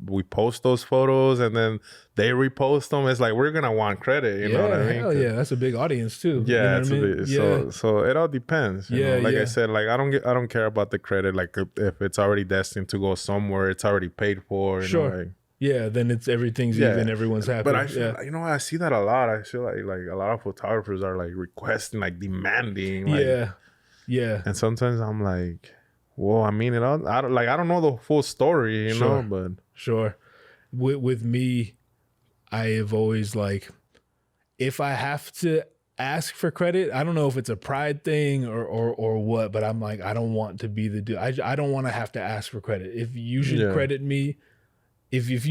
we post those photos and then they repost them, it's like we're gonna want credit, you know what I mean? Hell yeah, that's a big audience too. Yeah, you know what I mean? So it all depends. You know? Like I said, like I don't care about the credit. Like if it's already destined to go somewhere, it's already paid for. You know, like, yeah, then it's everything's even, everyone's happy. But I feel, you know, I see that a lot. I feel like a lot of photographers are like requesting, like demanding. Like, yeah. And sometimes I'm like, well, I mean, I don't know the full story, you know, but with me, I have always like, if I have to ask for credit, I don't know if it's a pride thing or what, but I'm like, I don't want to be the dude. I don't want to have to ask for credit. If you should credit me, if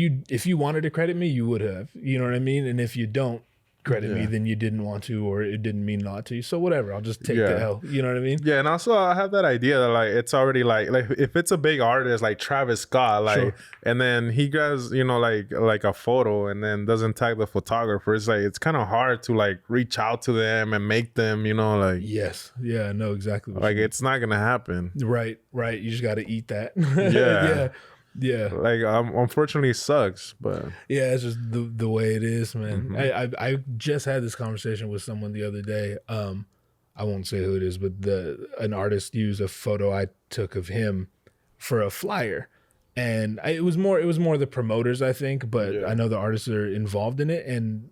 you wanted to credit me, you would have, you know what I mean? And if you don't credit me, then you didn't want to, or it didn't mean not to. So whatever, I'll just take the L. You know what I mean? Yeah, and also I have that idea that like it's already like if it's a big artist like Travis Scott, like and then he grabs, you know, like a photo and then doesn't tag the photographer, it's like it's kind of hard to like reach out to them and make them, you know, like I know exactly what like it's not gonna happen. Right. You just got to eat that. Yeah, like unfortunately it sucks, but yeah, it's just the way it is, man. Mm-hmm. I just had this conversation with someone the other day. I won't say who it is, but an artist used a photo I took of him for a flyer, and it was more the promoters, I think, but I know the artists are involved in it, and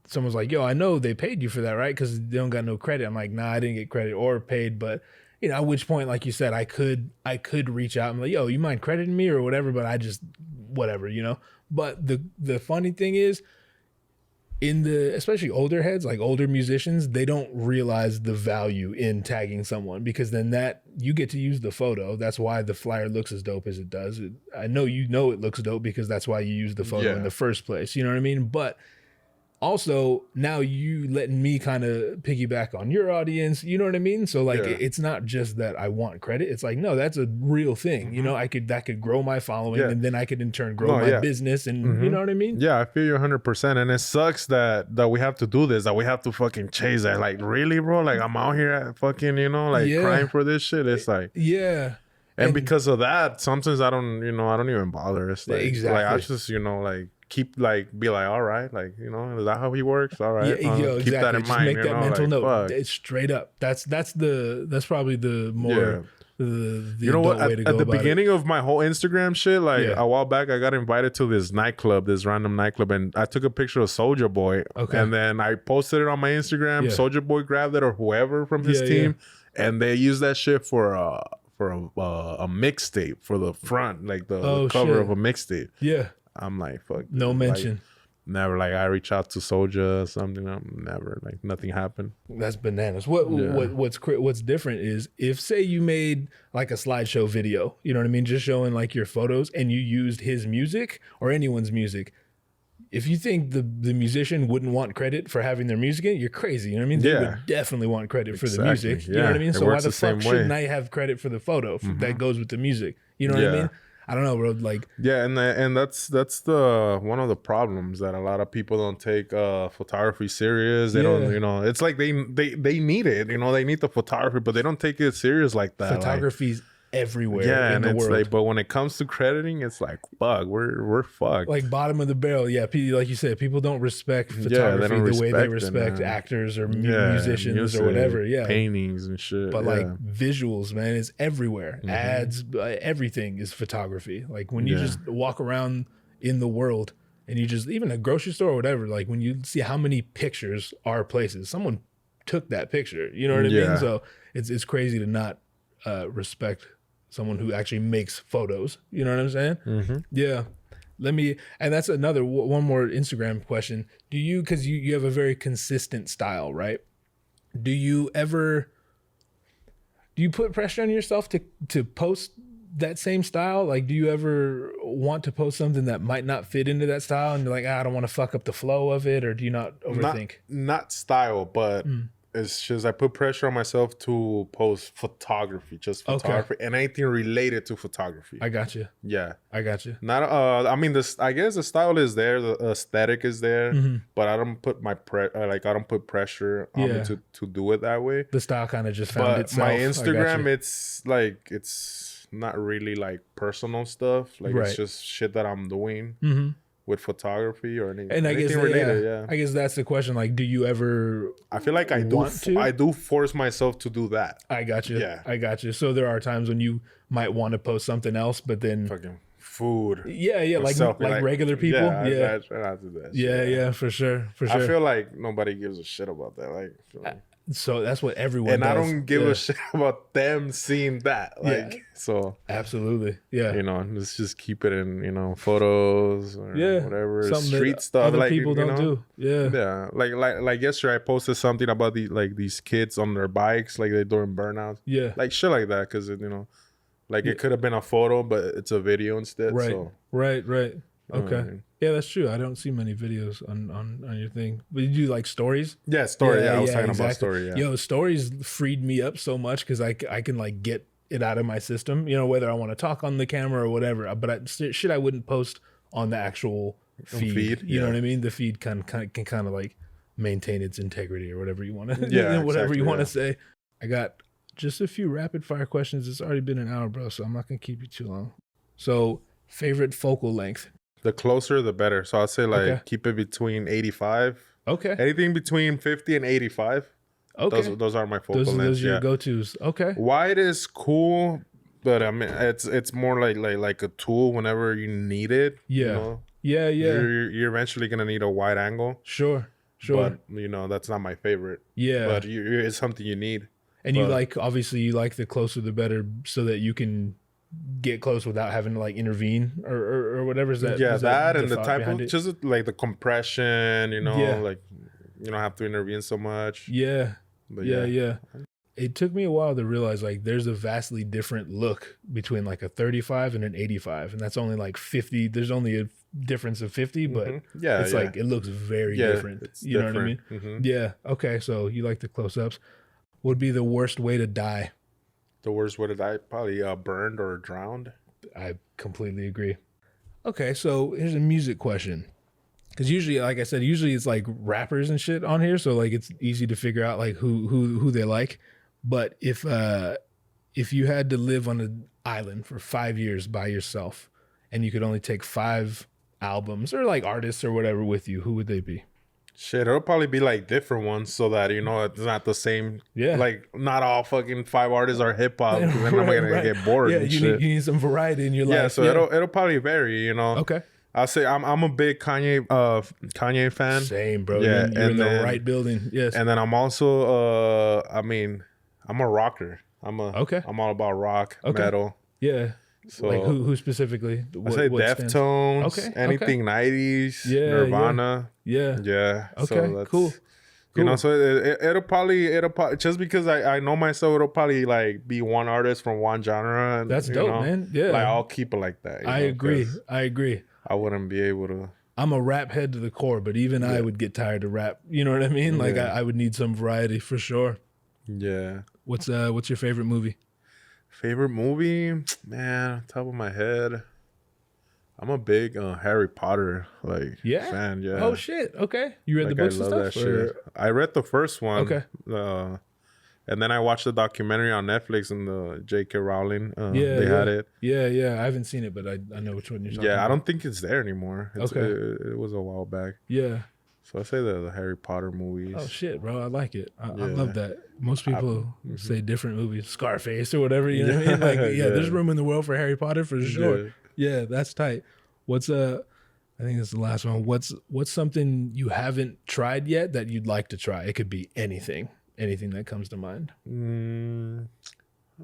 someone's like, "Yo, I know they paid you for that, right? Because they don't got no credit." I'm like, "Nah, I didn't get credit or paid, but." You know, at which point, like you said, I could reach out and be like, yo, you mind crediting me or whatever, but I just, whatever, you know? But the funny thing is, especially older heads, like older musicians, they don't realize the value in tagging someone, because then you get to use the photo. That's why the flyer looks as dope as it does. I know you know it looks dope because that's why you use the photo in the first place. You know what I mean? But also, now you letting me kind of piggyback on your audience, you know what I mean? So like, it's not just that I want credit. It's like, no, that's a real thing. You know, that could grow my following, and then I could in turn grow my business, and you know what I mean? Yeah, I feel you 100%. And it sucks that we have to do this, that we have to fucking chase that. Like, really, bro? Like, I'm out here at fucking, you know, like crying for this shit. It's like, and because of that, sometimes I don't even bother. It's like, like I just, you know, like, be like, all right, like, you know, is that how he works? All right, keep that in mind. Make that mental note. It's straight up. That's probably the more the you know what? At the beginning of my whole Instagram shit, like a while back, I got invited to this random nightclub, and I took a picture of Soulja Boy, and then I posted it on my Instagram. Soulja Boy grabbed it, or whoever from his team, and they used that shit for a mixtape for the front, like the cover of a mixtape. Yeah. I'm like, fuck. No mention. Like, never, like, I reach out to Soulja or something. I'm never, like, nothing happened. That's bananas. What's different is if, say, you made like a slideshow video, you know what I mean, just showing like your photos, and you used his music or anyone's music. If you think the musician wouldn't want credit for having their music in it, you're crazy. You know what I mean? They would definitely want credit for the music. You know what I mean? So why the fuck shouldn't I have credit for the photo that goes with the music? You know what I mean? I don't know, bro. Like, and that's the one of the problems, that a lot of people don't take photography serious. They don't, you know, it's like they need it, you know, they need the photography, but they don't take it serious like that. Photography's everywhere in the world. Like, but when it comes to crediting, it's like, fuck, we're fucked. Like bottom of the barrel. Yeah, like you said, people don't respect photography the way they respect actors or musicians music, or whatever. Yeah, paintings and shit. But like visuals, man, is everywhere. Ads, everything is photography. Like when you just walk around in the world, and you just, even a grocery store or whatever, like when you see how many pictures are places, someone took that picture. You know what I mean? So it's crazy to not respect someone who actually makes photos. You know what I'm saying? Yeah. And that's another, one more Instagram question. Do you, because you have a very consistent style, right? Do you ever, Do you put pressure on yourself to post that same style? Like, do you ever want to post something that might not fit into that style and you're like, I don't want to fuck up the flow of it? Or do you not overthink? Not style, but it's just I put pressure on myself to post photography, just photography, and anything related to photography. I got you. Yeah, I got you. Not I mean, I guess the style is there, the aesthetic is there, but I don't put I don't put pressure on me to do it that way. The style kind of just found itself. My Instagram, it's not really like personal stuff. Like it's just shit that I'm doing. With photography or anything, I guess related, I guess that's the question. Like, do you ever? I feel like I do force myself to do that. I got you. Yeah, I got you. So there are times when you might want to post something else, but then fucking food. Yeah, like regular people. I try not to do that. Yeah, for sure. I feel like nobody gives a shit about that. Like, so that's what everyone does. I don't give a shit about them seeing that. Like, so absolutely. Yeah. Let's just keep it in, photos or whatever. Something street stuff other people don't do. Yeah. Yeah. Like yesterday I posted something about these kids on their bikes, like they're doing burnouts. Yeah. Like shit like that. Cause it could have been a photo, but it's a video instead. Right. So. Right. Okay. Yeah, that's true. I don't see many videos on your thing. But you do like stories? Yeah, story. Yeah, I was talking about story. Yeah. Yo, stories freed me up so much because I can like get it out of my system. Whether I want to talk on the camera or whatever. But shit, I wouldn't post on the actual feed. You know what I mean? The feed can kind of like maintain its integrity or whatever you want to. Yeah, whatever you want to say. I got just a few rapid fire questions. It's already been an hour, bro. So I'm not gonna keep you too long. So, favorite focal length. The closer, the better. So I'd say keep it between 85. Okay. Anything between 50 and 85. Okay. Those are my focal lengths. Those are your go-tos. Okay. Wide is cool, but I mean it's more like a tool whenever you need it. Yeah. Yeah. You're eventually gonna need a wide angle. Sure. But that's not my favorite. Yeah. But it's something you need. And you obviously you like the closer the better, so that you can get close without having to like intervene or whatever. Is that and the type of just like the compression, like you don't have to intervene so much. Yeah. But yeah. It took me a while to realize like there's a vastly different look between like a 35 and an 85, and that's only like 50. There's only a difference of 50, but it's like it looks very different. You know what I mean? Mm-hmm. Yeah. Okay. So you like the close-ups. What would be the worst way to die? The worst way to die, probably burned or drowned. I completely agree. Okay, so here's a music question. Because usually, like I said, it's like rappers and shit on here, so like it's easy to figure out like who they like. But if you had to live on an island for 5 years by yourself, and you could only take 5 albums or like artists or whatever with you, who would they be? Shit, it'll probably be like different ones so that it's not the same. Yeah, like not all fucking 5 artists are hip hop. Then I'm gonna get bored. Yeah, you need some variety in your life. Yeah, so it'll probably vary. Okay, I'll say I'm a big Kanye fan. Same, bro. Yeah, you're in the right building. Yes, and then I'm also I'm a rocker. I'm all about rock, metal. Yeah. So like who specifically? I say Deftones, anything 90s, Nirvana. Yeah. Okay, so cool. So it'll probably just because I know myself, it'll probably like be one artist from one genre. And, that's dope, man. Yeah, like I'll keep it like that. I agree. I wouldn't be able to. I'm a rap head to the core, but even I would get tired of rap. You know what I mean? Like I would need some variety for sure. Yeah. What's your favorite movie? Favorite movie, man, top of my head, I'm a big Harry Potter fan. Yeah. Oh shit. Okay. You read the books and stuff? That shit. I read the first one. Okay. And then I watched the documentary on Netflix and the J.K. Rowling. They had it. Yeah. I haven't seen it, but I know which one you're talking about. Yeah, I don't think it's there anymore. It was a while back. Yeah. So I say the Harry Potter movies. Oh shit, bro! I like it. I love that. Most people say different movies, Scarface or whatever. You know what I mean? Like, there's room in the world for Harry Potter for sure. Yeah, that's tight. What's I think it's the last one. What's something you haven't tried yet that you'd like to try? It could be anything that comes to mind.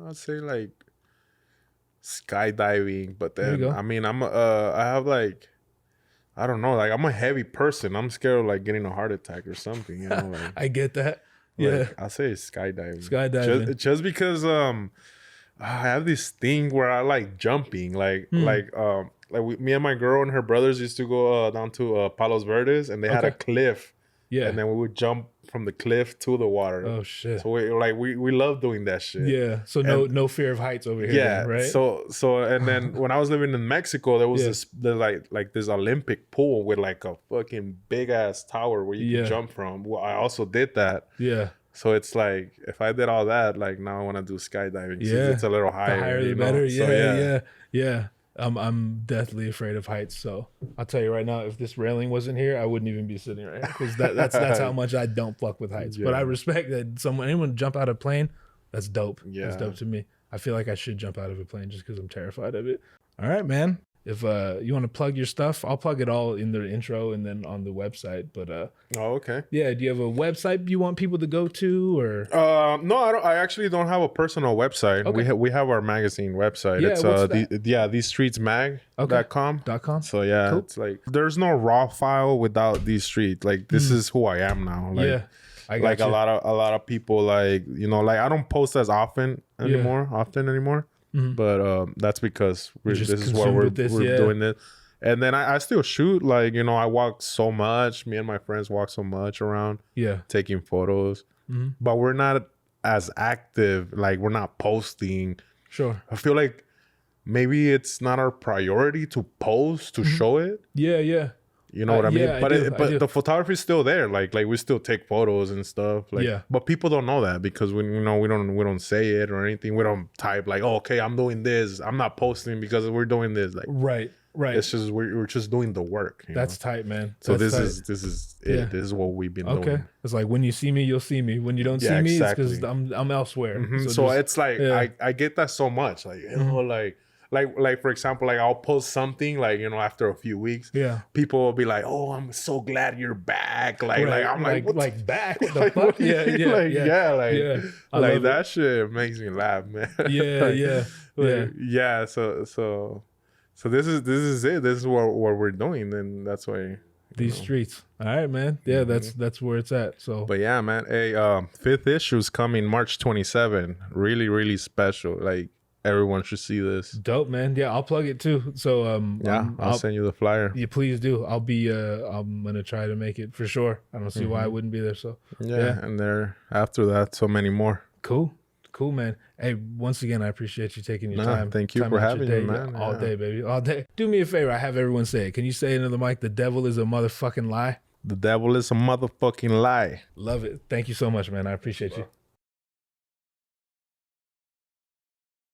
I'd say like skydiving, but then I have like. I don't know. Like I'm a heavy person. I'm scared of like getting a heart attack or something. Like, I get that. Like, I'll say skydiving. Skydiving. Just because I have this thing where I like jumping. Like me and my girl and her brothers used to go down to Palos Verdes, and they had a cliff. Yeah. And then we would jump from the cliff to the water. Oh shit. So we love doing that shit. Yeah. So no fear of heights over here. Yeah. Then, right. So and then when I was living in Mexico, there was this Olympic pool with like a fucking big ass tower where you can jump from. Well, I also did that. Yeah. So it's like if I did all that, like now I want to do skydiving. Yeah. It's a little higher. The higher the better. Yeah. So, yeah. I'm deathly afraid of heights, so I'll tell you right now, if this railing wasn't here, I wouldn't even be sitting right here, because that's how much I don't fuck with heights. But I respect that anyone jump out of a plane, that's dope. Yeah. That's dope to me. I feel like I should jump out of a plane just because I'm terrified of it. All right, man. If you want to plug your stuff, I'll plug it all in the intro and then on the website. But okay. Yeah, do you have a website you want people to go to, or? No, I don't. I actually don't have a personal website. Okay. We have our magazine website. Yeah, it's TheseStreetsMag.com. .com. So yeah, cool. It's like there's no Rawfile without These Streets. Like this is who I am now. Like, like a lot of people, like, you know, like I don't post as often anymore. Mm-hmm. But that's because this is what we're doing this. And then I still shoot, like, you know, I walk so much. Me and my friends walk so much around. Yeah. Taking photos. Mm-hmm. But we're not as active. Like, we're not posting. Sure. I feel like maybe it's not our priority to post, to show it. Yeah, yeah. You know what I mean? But the photography is still there. Like we still take photos and stuff. Like, but people don't know that because we don't say it or anything. We don't type like, oh, okay, I'm doing this. I'm not posting because we're doing this. Like, right. It's just we're just doing the work. That's tight, man. So this is it. This is what we've been doing. Okay. It's like when you see me, you'll see me. When you don't see me, it's because I'm elsewhere. Mm-hmm. So it's like I get that so much. Like, you know, like for example, like I'll post something, like, you know, after a few weeks, people will be like, "Oh, I'm so glad you're back." Like I'm like back? What the fuck? Like that shit makes me laugh, man. So this is it. This is what we're doing, and that's why These Streets. All right, man. Yeah, that's where it's at. So, but yeah, man. Hey, 5th issue is coming March 27. Really, really special. Like, everyone should see this. Dope, man. Yeah, I'll plug it too. So I'll send you the flyer. Yeah, please do. I'll be I'm gonna try to make it for sure. I don't see why I wouldn't be there. So and there after that, so many more. Cool, man. Hey, once again, I appreciate you taking your time. Thank you for having me, man. All day, baby. All day. Do me a favor. I have everyone say it. Can you say it into the mic? The devil is a motherfucking lie. The devil is a motherfucking lie. Love it. Thank you so much, man. I appreciate you.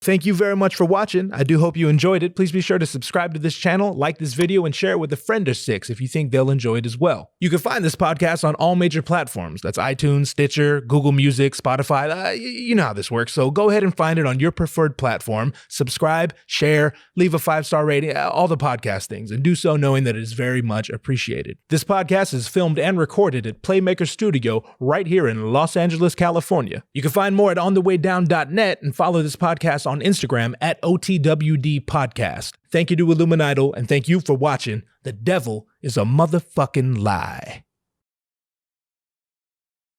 Thank you very much for watching. I do hope you enjoyed it. Please be sure to subscribe to this channel, like this video, and share it with a friend or six if you think they'll enjoy it as well. You can find this podcast on all major platforms. That's iTunes, Stitcher, Google Music, Spotify. You know how this works. So go ahead and find it on your preferred platform. Subscribe, share, leave a 5-star rating, all the podcast things, and do so knowing that it is very much appreciated. This podcast is filmed and recorded at Playmaker Studio right here in Los Angeles, California. You can find more at onthewaydown.net and follow this podcast on Instagram at OTWD Podcast. Thank you to Illuminidal, and thank you for watching. The devil is a motherfucking lie.